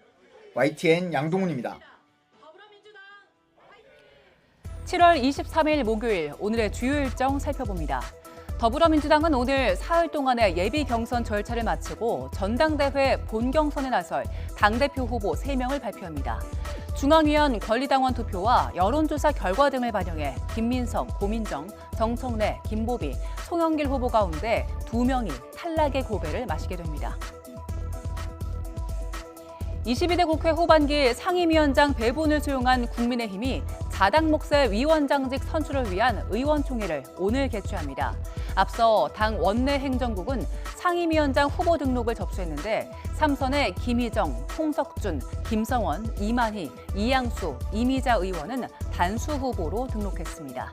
YTN 양동훈입니다. 7월 23일 목요일 오늘의 주요 일정 살펴봅니다. 더불어민주당은 오늘 사흘 동안의 예비 경선 절차를 마치고 전당대회 본경선에 나설 당대표 후보 3명을 발표합니다. 중앙위원 권리당원 투표와 여론조사 결과 등을 반영해 김민석, 고민정, 정청래, 김보비, 송영길 후보 가운데 2명이 탈락의 고배를 마시게 됩니다. 22대 국회 후반기 상임위원장 배분을 수용한 국민의힘이 자당 몫의 위원장직 선출을 위한 의원총회를 오늘 개최합니다. 앞서 당 원내 행정국은 상임위원장 후보 등록을 접수했는데 3선의 김희정, 홍석준, 김성원, 이만희, 이양수, 이미자 의원은 단수 후보로 등록했습니다.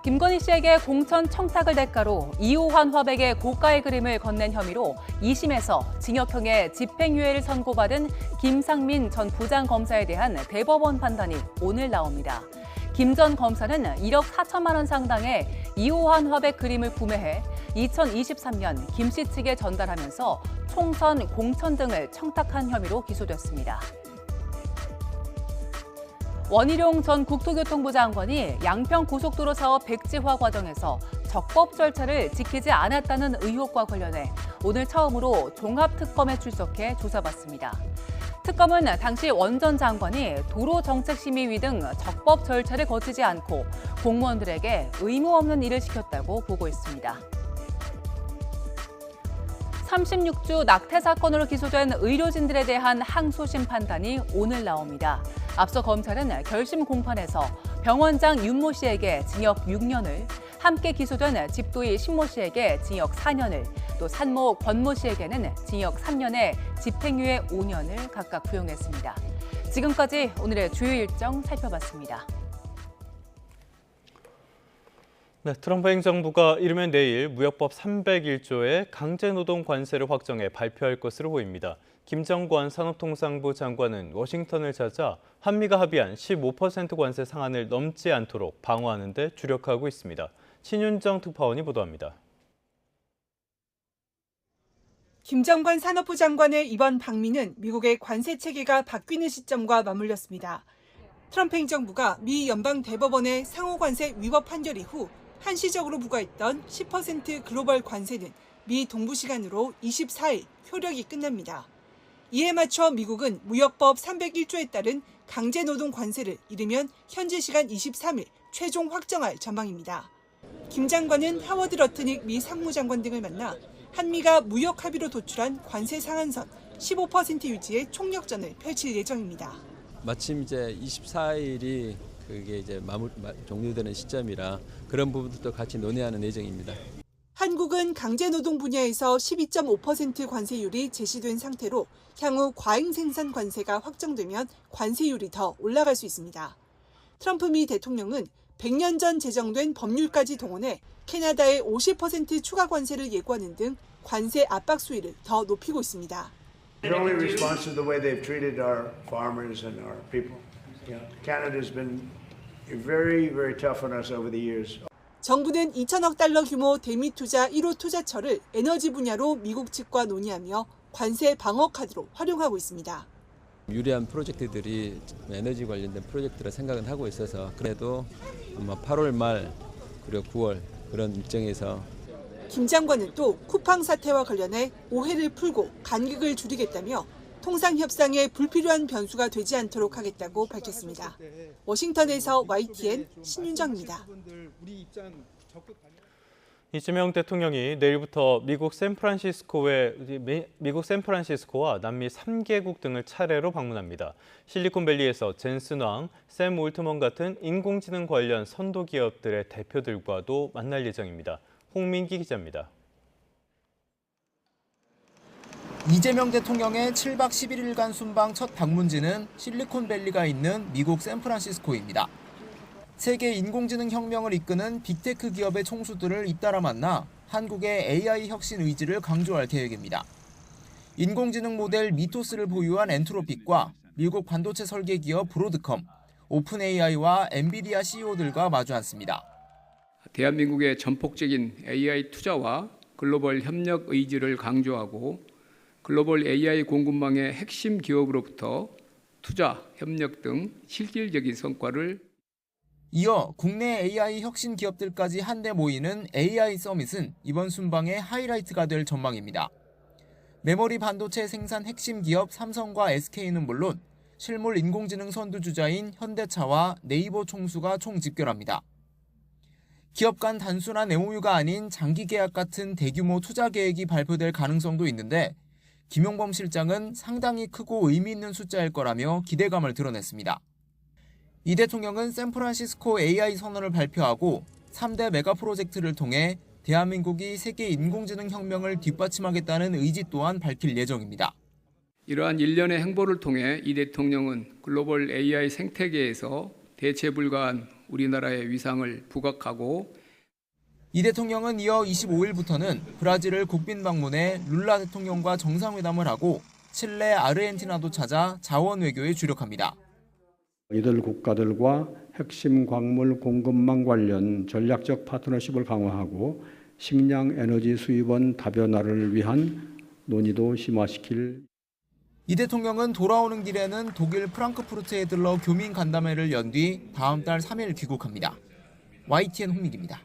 김건희 씨에게 공천 청탁을 대가로 이호환 화백의 고가의 그림을 건넨 혐의로 2심에서 징역형의 집행유예를 선고받은 김상민 전 부장검사에 대한 대법원 판단이 오늘 나옵니다. 김 전 검사는 1억 4천만 원 상당의 이호환 화백 그림을 구매해 2023년 김 씨 측에 전달하면서 총선, 공천 등을 청탁한 혐의로 기소됐습니다. 원희룡 전 국토교통부 장관이 양평고속도로 사업 백지화 과정에서 적법 절차를 지키지 않았다는 의혹과 관련해 오늘 처음으로 종합특검에 출석해 조사받습니다. 특검은 당시 원 전 장관이 도로정책심의위 등 적법 절차를 거치지 않고 공무원들에게 의무 없는 일을 시켰다고 보고 있습니다. 36주 낙태 사건으로 기소된 의료진들에 대한 항소심 판단이 오늘 나옵니다. 앞서 검찰은 결심 공판에서 병원장 윤모 씨에게 징역 6년을, 함께 기소된 집도의 신모 씨에게 징역 4년을, 또 산모 권모 씨에게는 징역 3년에 집행유예 5년을 각각 부용했습니다. 지금까지 오늘의 주요 일정 살펴봤습니다. 네, 트럼프 행정부가 이르면 내일 무역법 301조의 강제노동 관세를 확정해 발표할 것으로 보입니다. 김정관 산업통상부 장관은 워싱턴을 찾아 한미가 합의한 15% 관세 상한을 넘지 않도록 방어하는 데 주력하고 있습니다. 신윤정 특파원이 보도합니다. 김정관 산업부 장관의 이번 방미는 미국의 관세 체계가 바뀌는 시점과 맞물렸습니다. 트럼프 행정부가 미 연방 대법원의 상호 관세 위법 판결 이후 한시적으로 부과했던 10% 글로벌 관세는 미 동부 시간으로 24일 효력이 끝납니다. 이에 맞춰 미국은 무역법 301조에 따른 강제노동 관세를 이르면 현지 시간 23일 최종 확정할 전망입니다. 김 장관은 하워드 러트닉 미 상무장관 등을 만나 한미가 무역 합의로 도출한 관세 상한선 15% 유지의 총력전을 펼칠 예정입니다. 마침 이제 24일이 그게 이제 종료되는 시점이라 그런 부분들도 같이 논의하는 예정입니다. 한국은 강제노동 분야에서 12.5% 관세율이 제시된 상태로 향후 과잉 생산 관세가 확정되면 관세율이 더 올라갈 수 있습니다. 트럼프 미 대통령은 100년 전 제정된 법률까지 동원해 캐나다의 50% 추가 관세를 예고하는 등 관세 압박 수위를 더 높이고 있습니다. Only response to the way they've treated our farmers and our people. Canada's been very, very tough on us over the years. 정부는 2천억 달러 규모 대미 투자 1호 투자처를 에너지 분야로 미국 측과 논의하며 관세 방어 카드로 활용하고 있습니다. 유리한 프로젝트들이 에너지 관련된 프로젝트를 생각은 하고 있어서 그래도 아마 8월 말 그리고 9월 그런 일정에서 김 장관은 또 쿠팡 사태와 관련해 오해를 풀고 간극을 줄이겠다며 통상 협상에 불필요한 변수가 되지 않도록 하겠다고 밝혔습니다. 워싱턴에서 YTN 신윤정입니다. 이재명 대통령이 내일부터 미국 샌프란시스코와 남미 3개국 등을 차례로 방문합니다. 실리콘밸리에서 젠슨 왕, 샘 올트먼 같은 인공지능 관련 선도 기업들의 대표들과도 만날 예정입니다. 홍민기 기자입니다. 이재명 대통령의 7박 11일간 순방 첫 방문지는 실리콘밸리가 있는 미국 샌프란시스코입니다. 세계 인공지능 혁명을 이끄는 빅테크 기업의 총수들을 잇따라 만나 한국의 AI 혁신 의지를 강조할 계획입니다. 인공지능 모델 미토스를 보유한 엔트로픽과 미국 반도체 설계 기업 브로드컴, 오픈AI와 엔비디아 CEO들과 마주 앉습니다. 대한민국의 전폭적인 AI 투자와 글로벌 협력 의지를 강조하고 글로벌 AI 공급망의 핵심 기업으로부터 투자, 협력 등 실질적인 성과를 이어 국내 AI 혁신 기업들까지 한데 모이는 AI 서밋은 이번 순방의 하이라이트가 될 전망입니다. 메모리 반도체 생산 핵심 기업 삼성과 SK는 물론 실물 인공지능 선두주자인 현대차와 네이버 총수가 총집결합니다. 기업 간 단순한 MOU가 아닌 장기 계약 같은 대규모 투자 계획이 발표될 가능성도 있는데 김용범 실장은 상당히 크고 의미 있는 숫자일 거라며 기대감을 드러냈습니다. 이 대통령은 샌프란시스코 AI 선언을 발표하고 3대 메가 프로젝트를 통해 대한민국이 세계 인공지능 혁명을 뒷받침하겠다는 의지 또한 밝힐 예정입니다. 이러한 일련의 행보를 통해 이 대통령은 글로벌 AI 생태계에서 대체 불가한 우리나라의 위상을 부각하고 이 대통령은 이어 25일부터는 브라질을 국빈 방문해 룰라 대통령과 정상회담을 하고 칠레, 아르헨티나도 찾아 자원 외교에 주력합니다. 이들 국가들과 핵심 광물 공급망 관련 전략적 파트너십을 강화하고 식량 에너지 수입원 다변화를 위한 논의도 심화시킬. 이 대통령은 돌아오는 길에는 독일 프랑크푸르트에 들러 교민 간담회를 연 뒤 다음 달 3일 귀국합니다. YTN 홍민기입니다.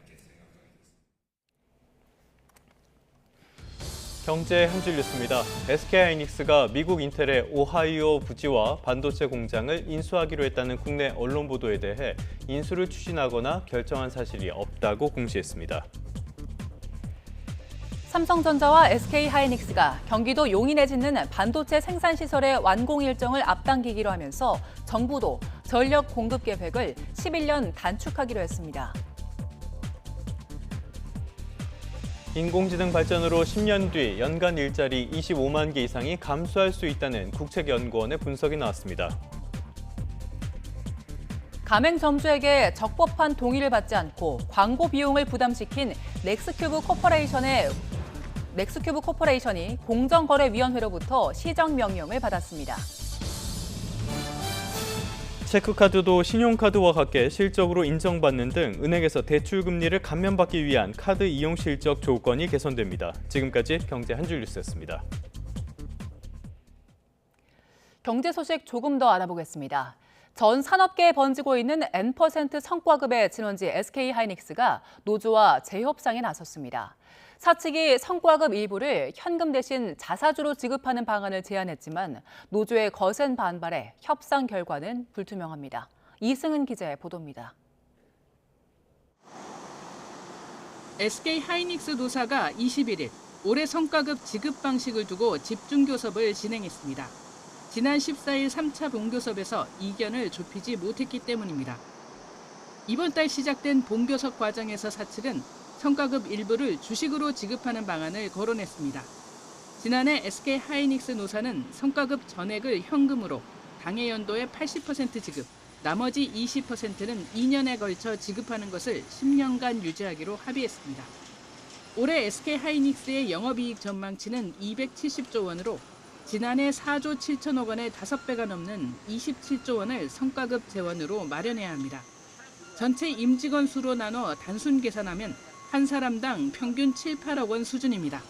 경제 한 줄 뉴스입니다. SK하이닉스가 미국 인텔의 오하이오 부지와 반도체 공장을 인수하기로 했다는 국내 언론 보도에 대해 인수를 추진하거나 결정한 사실이 없다고 공시했습니다. 삼성전자와 SK하이닉스가 경기도 용인에 짓는 반도체 생산시설의 완공 일정을 앞당기기로 하면서 정부도 전력 공급 계획을 11년 단축하기로 했습니다. 인공지능 발전으로 10년 뒤 연간 일자리 25만 개 이상이 감소할 수 있다는 국책연구원의 분석이 나왔습니다. 가맹점주에게 적법한 동의를 받지 않고 광고 비용을 부담시킨 넥스큐브 코퍼레이션이 공정거래위원회로부터 시정명령을 받았습니다. 체크카드도 신용카드와 같게 실적으로 인정받는 등 은행에서 대출 금리를 감면받기 위한 카드 이용 실적 조건이 개선됩니다. 지금까지 경제 한 줄 뉴스였습니다. 경제 소식 조금 더 알아보겠습니다. 전 산업계에 번지고 있는 N% 성과급의 진원지 SK하이닉스가 노조와 재협상에 나섰습니다. 사측이 성과급 일부를 현금 대신 자사주로 지급하는 방안을 제안했지만 노조의 거센 반발에 협상 결과는 불투명합니다. 이승은 기자의 보도입니다. SK하이닉스 노사가 21일 올해 성과급 지급 방식을 두고 집중교섭을 진행했습니다. 지난 14일 3차 본교섭에서 이견을 좁히지 못했기 때문입니다. 이번 달 시작된 본교섭 과정에서 사측은 성과급 일부를 주식으로 지급하는 방안을 거론했습니다. 지난해 SK하이닉스 노사는 성과급 전액을 현금으로 당해 연도의 80% 지급, 나머지 20%는 2년에 걸쳐 지급하는 것을 10년간 유지하기로 합의했습니다. 올해 SK하이닉스의 영업이익 전망치는 270조 원으로 지난해 4조 7천억 원의 5배가 넘는 27조 원을 성과급 재원으로 마련해야 합니다. 전체 임직원 수로 나눠 단순 계산하면 한 사람당 평균 7, 8억 원 수준입니다.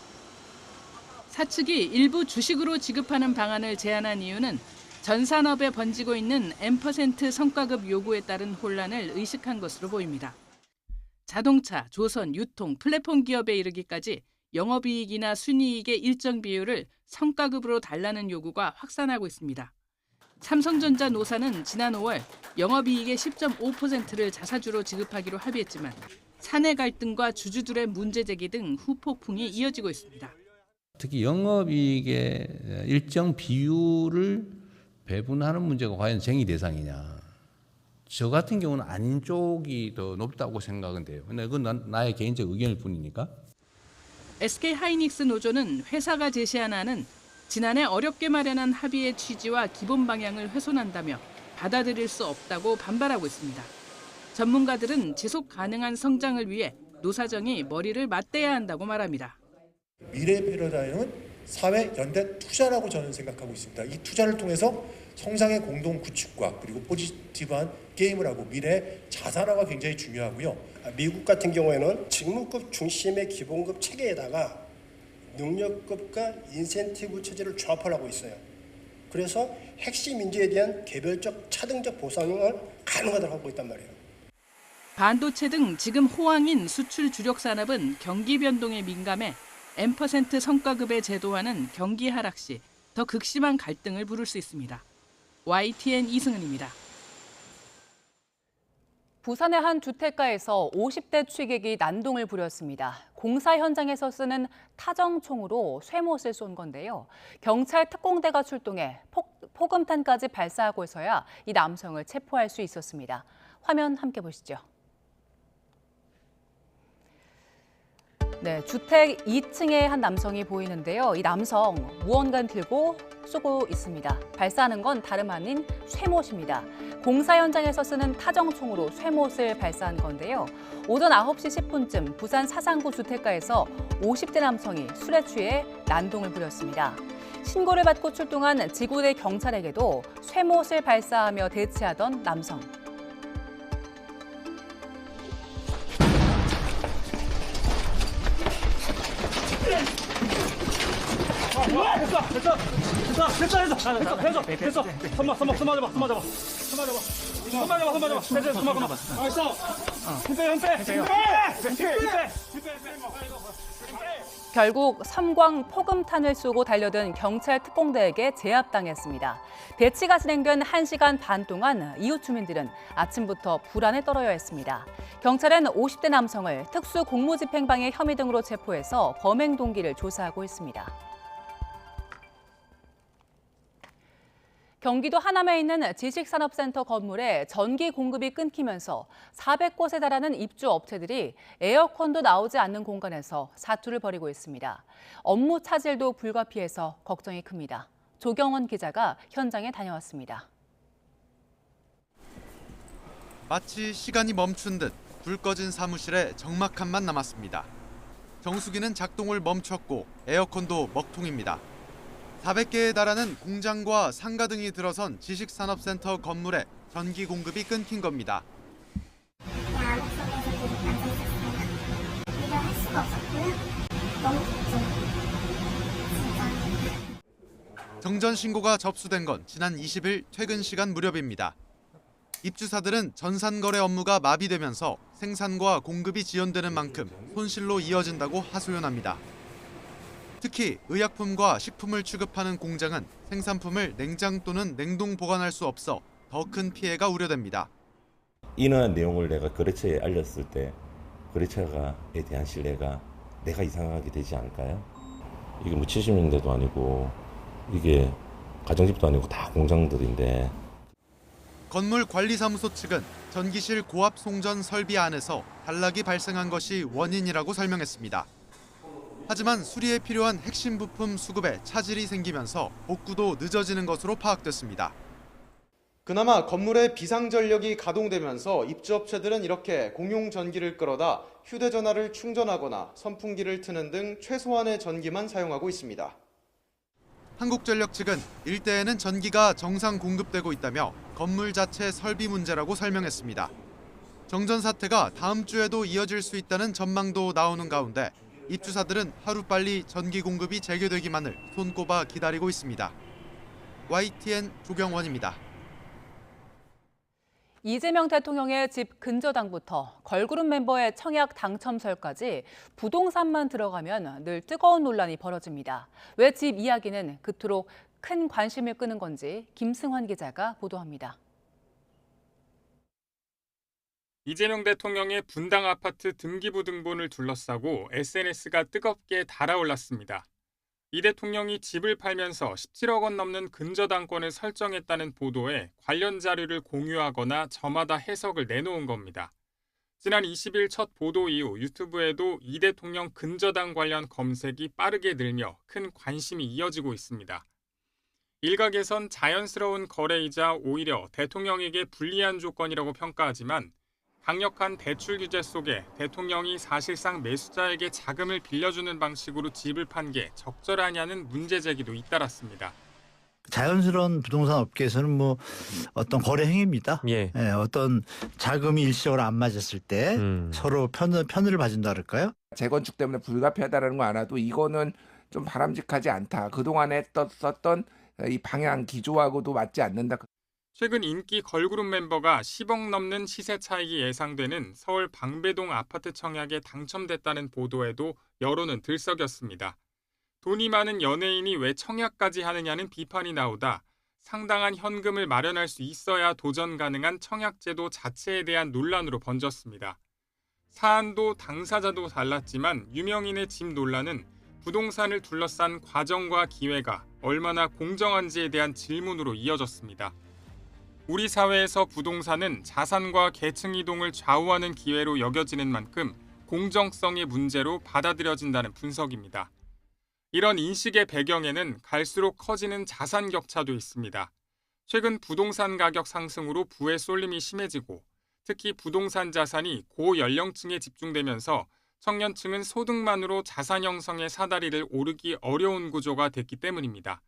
사측이 일부 주식으로 지급하는 방안을 제안한 이유는 전 산업에 번지고 있는 N% 성과급 요구에 따른 혼란을 의식한 것으로 보입니다. 자동차, 조선, 유통, 플랫폼 기업에 이르기까지 영업이익이나 순이익의 일정 비율을 성과급으로 달라는 요구가 확산하고 있습니다. 삼성전자 노사는 지난 5월 영업이익의 10.5%를 자사주로 지급하기로 합의했지만 사내 갈등과 주주들의 문제 제기 등 후폭풍이 이어지고 있습니다. 특히 영업이익의 일정 비율을 배분하는 문제가 과연 쟁의 대상이냐. 저 같은 경우는 아닌 쪽이 더 높다고 생각은 돼요. 근데 그건 나의 개인적 의견일 뿐이니까. SK하이닉스 노조는 회사가 제시한 안은 지난해 어렵게 마련한 합의의 취지와 기본 방향을 훼손한다며 받아들일 수 없다고 반발하고 있습니다. 전문가들은 지속 가능한 성장을 위해 노사정이 머리를 맞대야 한다고 말합니다. 미래 패러다임은 사회 연대 투자라고 저는 생각하고 있습니다. 이 투자를 통해서 성장의 공동 구축과 그리고 포지티브한 게임을 하고 미래 자산화가 굉장히 중요하고요. 미국 같은 경우에는 직무급 중심의 기본급 체계에다가 능력급과 인센티브 체제를 조합하려고 있어요. 그래서 핵심 인재에 대한 개별적 차등적 보상을 가능하도록 하고 있단 말이에요. 반도체 등 지금 호황인 수출 주력 산업은 경기 변동에 민감해 N% 성과급의 제도화는 경기 하락 시 더 극심한 갈등을 부를 수 있습니다. YTN 이승은입니다. 부산의 한 주택가에서 50대 취객이 난동을 부렸습니다. 공사 현장에서 쓰는 타정총으로 쇠못을 쏜 건데요. 경찰 특공대가 출동해 포금탄까지 발사하고서야 이 남성을 체포할 수 있었습니다. 화면 함께 보시죠. 네, 주택 2층에 한 남성이 보이는데요. 이 남성 무언가를 들고 쏘고 있습니다. 발사하는 건 다름 아닌 쇠못입니다. 공사 현장에서 쓰는 타정총으로 쇠못을 발사한 건데요. 오전 9시 10분쯤 부산 사상구 주택가에서 50대 남성이 술에 취해 난동을 부렸습니다. 신고를 받고 출동한 지구대 경찰에게도 쇠못을 발사하며 대치하던 남성. 결국 섬광 포금탄을 쏘고 달려든 경찰 특공대에게 제압당했습니다. 대치가 진행된 1시간 반 동안 이웃 주민들은 아침부터 불안에 떨어야 했습니다. 경찰은 50대 남성을 특수공무집행방해 혐의 등으로 체포해서 범행 동기를 조사하고 있습니다. 경기도 하남에 있는 지식산업센터 건물에 전기 공급이 끊기면서 400곳에 달하는 입주 업체들이 에어컨도 나오지 않는 공간에서 사투를 벌이고 있습니다. 업무 차질도 불가피해서 걱정이 큽니다. 조경원 기자가 현장에 다녀왔습니다. 마치 시간이 멈춘 듯 불 꺼진 사무실에 적막함만 남았습니다. 정수기는 작동을 멈췄고 에어컨도 먹통입니다. 400개에 달하는 공장과 상가 등이 들어선 지식산업센터 건물에 전기 공급이 끊긴 겁니다. 정전 신고가 접수된 건 지난 20일 퇴근 시간 무렵입니다. 입주사들은 전산거래 업무가 마비되면서 생산과 공급이 지연되는 만큼 손실로 이어진다고 하소연합니다. 특히 의약품과 식품을 취급하는 공장은 생산품을 냉장 또는 냉동 보관할 수 없어 더 큰 피해가 우려됩니다. 이러한 내용을 내가 거래처에 알렸을 때 거래처에 대한 신뢰가 내가 이상하게 되지 않을까요? 이게 뭐 70년대도 아니고 이게 가정집도 아니고 다 공장들인데. 건물관리사무소 측은 전기실 고압 송전 설비 안에서 단락이 발생한 것이 원인이라고 설명했습니다. 하지만 수리에 필요한 핵심 부품 수급에 차질이 생기면서 복구도 늦어지는 것으로 파악됐습니다. 그나마 건물의 비상전력이 가동되면서 입주업체들은 이렇게 공용 전기를 끌어다 휴대전화를 충전하거나 선풍기를 트는 등 최소한의 전기만 사용하고 있습니다. 한국전력 측은 일대에는 전기가 정상 공급되고 있다며 건물 자체 설비 문제라고 설명했습니다. 정전 사태가 다음 주에도 이어질 수 있다는 전망도 나오는 가운데 입주사들은 하루빨리 전기 공급이 재개되기만을 손꼽아 기다리고 있습니다. YTN 조경원입니다. 이재명 대통령의 집 근저당부터 걸그룹 멤버의 청약 당첨설까지 부동산만 들어가면 늘 뜨거운 논란이 벌어집니다. 왜 집 이야기는 그토록 큰 관심을 끄는 건지 김승환 기자가 보도합니다. 이재명 대통령의 분당 아파트 등기부 등본을 둘러싸고 SNS가 뜨겁게 달아올랐습니다. 이 대통령이 집을 팔면서 17억 원 넘는 근저당권을 설정했다는 보도에 관련 자료를 공유하거나 저마다 해석을 내놓은 겁니다. 지난 20일 첫 보도 이후 유튜브에도 이 대통령 근저당 관련 검색이 빠르게 늘며 큰 관심이 이어지고 있습니다. 일각에선 자연스러운 거래이자 오히려 대통령에게 불리한 조건이라고 평가하지만 강력한 대출 규제 속에 대통령이 사실상 매수자에게 자금을 빌려주는 방식으로 집을 판 게 적절하냐는 문제 제기도 잇따랐습니다. 자연스러운 부동산 업계에서는 뭐 어떤 거래 행위입니다. 예, 어떤 자금이 일시적으로 안 맞았을 때 서로 편을 봐준다 그럴까요? 재건축 때문에 불가피하다는 거 알아도 이거는 좀 바람직하지 않다. 그동안에 썼던 이 방향 기조하고도 맞지 않는다. 최근 인기 걸그룹 멤버가 10억 넘는 시세 차익이 예상되는 서울 방배동 아파트 청약에 당첨됐다는 보도에도 여론은 들썩였습니다. 돈이 많은 연예인이 왜 청약까지 하느냐는 비판이 나오다 상당한 현금을 마련할 수 있어야 도전 가능한 청약제도 자체에 대한 논란으로 번졌습니다. 사안도 당사자도 달랐지만 유명인의 집 논란은 부동산을 둘러싼 과정과 기회가 얼마나 공정한지에 대한 질문으로 이어졌습니다. 우리 사회에서 부동산은 자산과 계층 이동을 좌우하는 기회로 여겨지는 만큼 공정성의 문제로 받아들여진다는 분석입니다. 이런 인식의 배경에는 갈수록 커지는 자산 격차도 있습니다. 최근 부동산 가격 상승으로 부의 쏠림이 심해지고 특히 부동산 자산이 고연령층에 집중되면서 청년층은 소득만으로 자산 형성의 사다리를 오르기 어려운 구조가 됐기 때문입니다.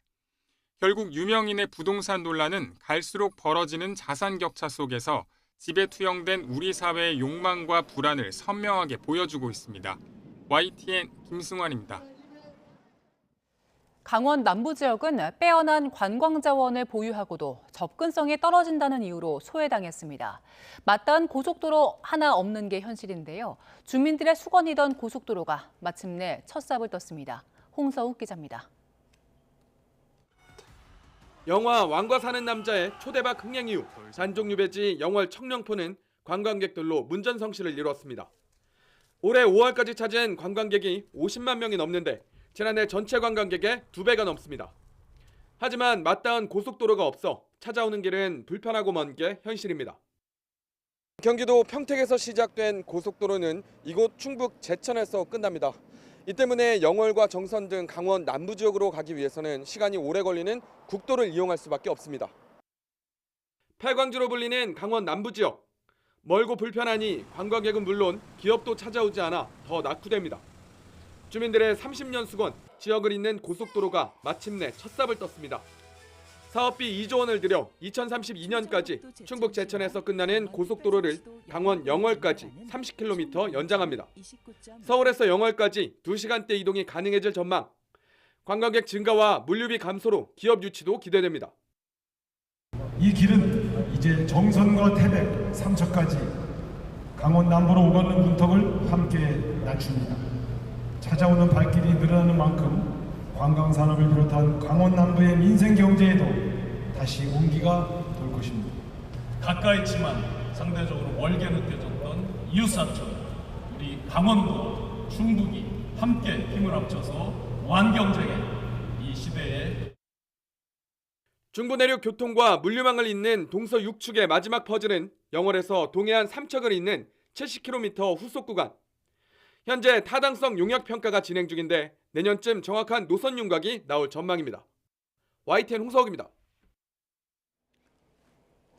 결국 유명인의 부동산 논란은 갈수록 벌어지는 자산 격차 속에서 집에 투영된 우리 사회의 욕망과 불안을 선명하게 보여주고 있습니다. YTN 김승환입니다. 강원 남부 지역은 빼어난 관광 자원을 보유하고도 접근성이 떨어진다는 이유로 소외당했습니다. 마땅한 고속도로 하나 없는 게 현실인데요. 주민들의 수건이던 고속도로가 마침내 첫삽을 떴습니다. 홍서욱 기자입니다. 영화 왕과 사는 남자의 초대박 흥행 이후 단종 유배지 영월 청령포는 관광객들로 문전성시를 이루었습니다. 올해 5월까지 찾은 관광객이 50만 명이 넘는데 지난해 전체 관광객의 2배가 넘습니다. 하지만 마땅한 고속도로가 없어 찾아오는 길은 불편하고 먼 게 현실입니다. 경기도 평택에서 시작된 고속도로는 이곳 충북 제천에서 끝납니다. 이 때문에 영월과 정선 등 강원 남부 지역으로 가기 위해서는 시간이 오래 걸리는 국도를 이용할 수밖에 없습니다. 팔광주로 불리는 강원 남부 지역. 멀고 불편하니 관광객은 물론 기업도 찾아오지 않아 더 낙후됩니다. 주민들의 30년 수건, 지역을 잇는 고속도로가 마침내 첫삽을 떴습니다. 사업비 2조 원을 들여 2032년까지 충북 제천에서 끝나는 고속도로를 강원 영월까지 30km 연장합니다. 서울에서 영월까지 2시간대 이동이 가능해질 전망. 관광객 증가와 물류비 감소로 기업 유치도 기대됩니다. 이 길은 이제 정선과 태백, 삼척까지 강원 남부로 오가는 문턱을 함께 낮춥니다. 찾아오는 발길이 늘어나는 만큼 관광산업을 비롯한 강원 남부의 민생 경제에도 다시 온기가 돌 것입니다. 가까이 있지만 상대적으로 멀게 느껴졌던 이웃사촌, 우리 강원도, 충북이 함께 힘을 합쳐서 무한경쟁의 이 시대에 중부 내륙 교통과 물류망을 잇는 동서 6축의 마지막 퍼즐은 영월에서 동해안 삼척을 잇는 70km 후속 구간. 현재 타당성 용역 평가가 진행 중인데 내년쯤 정확한 노선 윤곽이 나올 전망입니다. YTN 홍석입니다.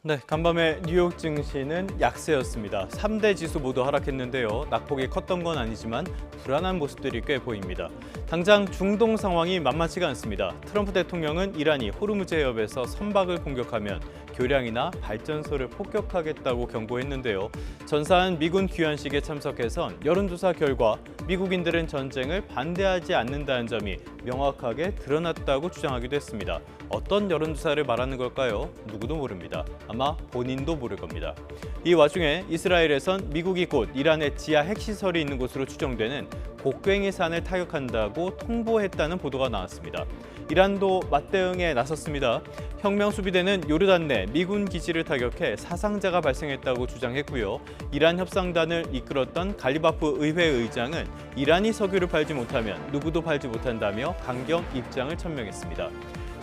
네, 간밤에 뉴욕 증시는 약세였습니다. 3대 지수 모두 하락했는데요. 낙폭이 컸던 건 아니지만 불안한 모습들이 꽤 보입니다. 당장 중동 상황이 만만치가 않습니다. 트럼프 대통령은 이란이 호르무즈 해협에서 선박을 공격하면 교량이나 발전소를 폭격하겠다고 경고했는데요. 전사한 미군 귀환식에 참석해선 여론조사 결과 미국인들은 전쟁을 반대하지 않는다는 점이 명확하게 드러났다고 주장하기도 했습니다. 어떤 여론조사를 말하는 걸까요? 누구도 모릅니다. 아마 본인도 모를 겁니다. 이 와중에 이스라엘에선 미국이 곧 이란의 지하 핵시설이 있는 곳으로 추정되는 곡괭이산을 타격한다고 통보했다는 보도가 나왔습니다. 이란도 맞대응에 나섰습니다. 혁명수비대는 요르단 내 미군 기지를 타격해 사상자가 발생했다고 주장했고요. 이란 협상단을 이끌었던 갈리바프 의회 의장은 이란이 석유를 팔지 못하면 누구도 팔지 못한다며 강경 입장을 천명했습니다.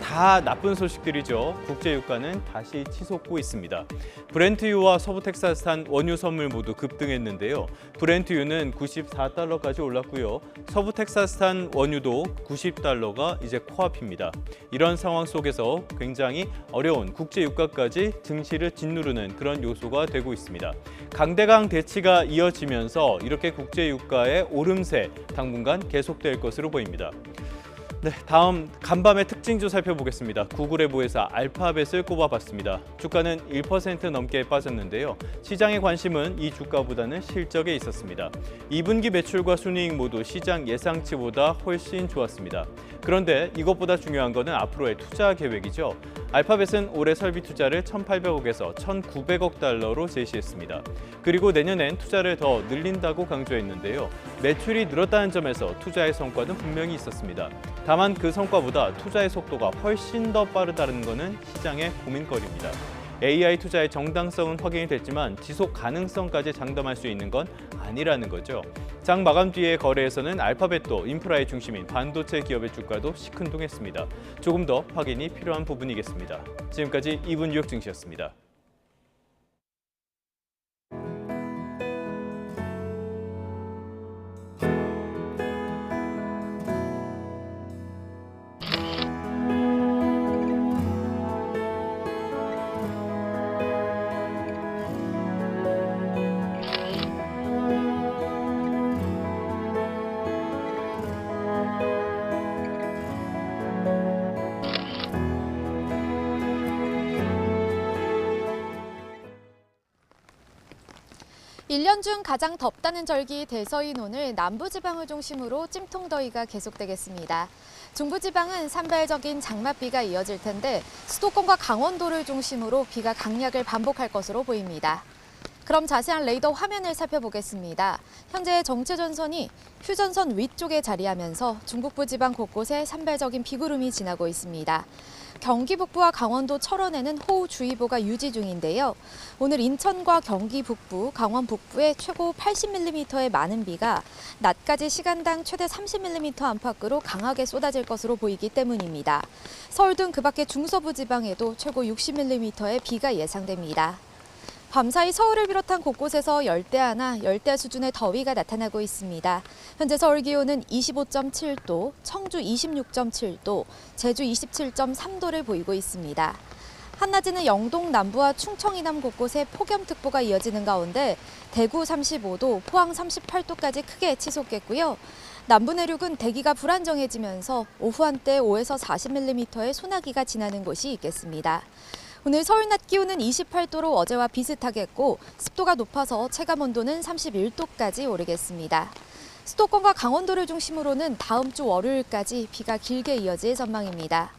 다 나쁜 소식들이죠. 국제유가는 다시 치솟고 있습니다. 브렌트유와 서부 텍사스산 원유 선물 모두 급등했는데요. 브렌트유는 94달러까지 올랐고요. 서부 텍사스산 원유도 90달러가 이제 코앞입니다. 이런 상황 속에서 굉장히 어려운 국제유가까지 증시를 짓누르는 그런 요소가 되고 있습니다. 강대강 대치가 이어지면서 이렇게 국제유가의 오름세 당분간 계속될 것으로 보입니다. 네, 다음 간밤의 특징주 살펴보겠습니다. 구글의 모회사 알파벳을 꼽아봤습니다. 주가는 1% 넘게 빠졌는데요. 시장의 관심은 이 주가보다는 실적에 있었습니다. 2분기 매출과 순이익 모두 시장 예상치보다 훨씬 좋았습니다. 그런데 이것보다 중요한 것은 앞으로의 투자 계획이죠. 알파벳은 올해 설비 투자를 1,800억에서 1,900억 달러로 제시했습니다. 그리고 내년엔 투자를 더 늘린다고 강조했는데요. 매출이 늘었다는 점에서 투자의 성과는 분명히 있었습니다. 다만 그 성과보다 투자의 속도가 훨씬 더 빠르다는 것은 시장의 고민거리입니다. AI 투자의 정당성은 확인이 됐지만 지속 가능성까지 장담할 수 있는 건 아니라는 거죠. 장 마감 뒤의 거래에서는 알파벳도 인프라의 중심인 반도체 기업의 주가도 시큰둥했습니다. 조금 더 확인이 필요한 부분이겠습니다. 지금까지 2분 뉴욕 증시였습니다. 일 년 중 가장 덥다는 절기 대서인 오늘 남부지방을 중심으로 찜통더위가 계속되겠습니다. 중부지방은 산발적인 장맛비가 이어질 텐데 수도권과 강원도를 중심으로 비가 강약을 반복할 것으로 보입니다. 그럼 자세한 레이더 화면을 살펴보겠습니다. 현재 정체전선이 휴전선 위쪽에 자리하면서 중북부 지방 곳곳에 산발적인 비구름이 지나고 있습니다. 경기 북부와 강원도 철원에는 호우주의보가 유지 중인데요. 오늘 인천과 경기 북부, 강원 북부에 최고 80mm의 많은 비가 낮까지 시간당 최대 30mm 안팎으로 강하게 쏟아질 것으로 보이기 때문입니다. 서울 등 그 밖의 중서부 지방에도 최고 60mm의 비가 예상됩니다. 밤사이 서울을 비롯한 곳곳에서 열대야나 열대 수준의 더위가 나타나고 있습니다. 현재 서울 기온은 25.7도, 청주 26.7도, 제주 27.3도를 보이고 있습니다. 한낮에는 영동 남부와 충청 이남 곳곳에 폭염특보가 이어지는 가운데 대구 35도, 포항 38도까지 크게 치솟겠고요. 남부 내륙은 대기가 불안정해지면서 오후 한때 5에서 40mm의 소나기가 지나는 곳이 있겠습니다. 오늘 서울 낮 기온은 28도로 어제와 비슷하겠고 습도가 높아서 체감온도는 31도까지 오르겠습니다. 수도권과 강원도를 중심으로는 다음 주 월요일까지 비가 길게 이어질 전망입니다.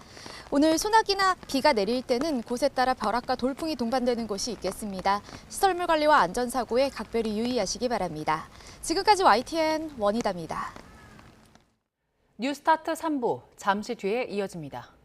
오늘 소나기나 비가 내릴 때는 곳에 따라 벼락과 돌풍이 동반되는 곳이 있겠습니다. 시설물 관리와 안전사고에 각별히 유의하시기 바랍니다. 지금까지 YTN 원희다입니다. 뉴스타트 3부 잠시 뒤에 이어집니다.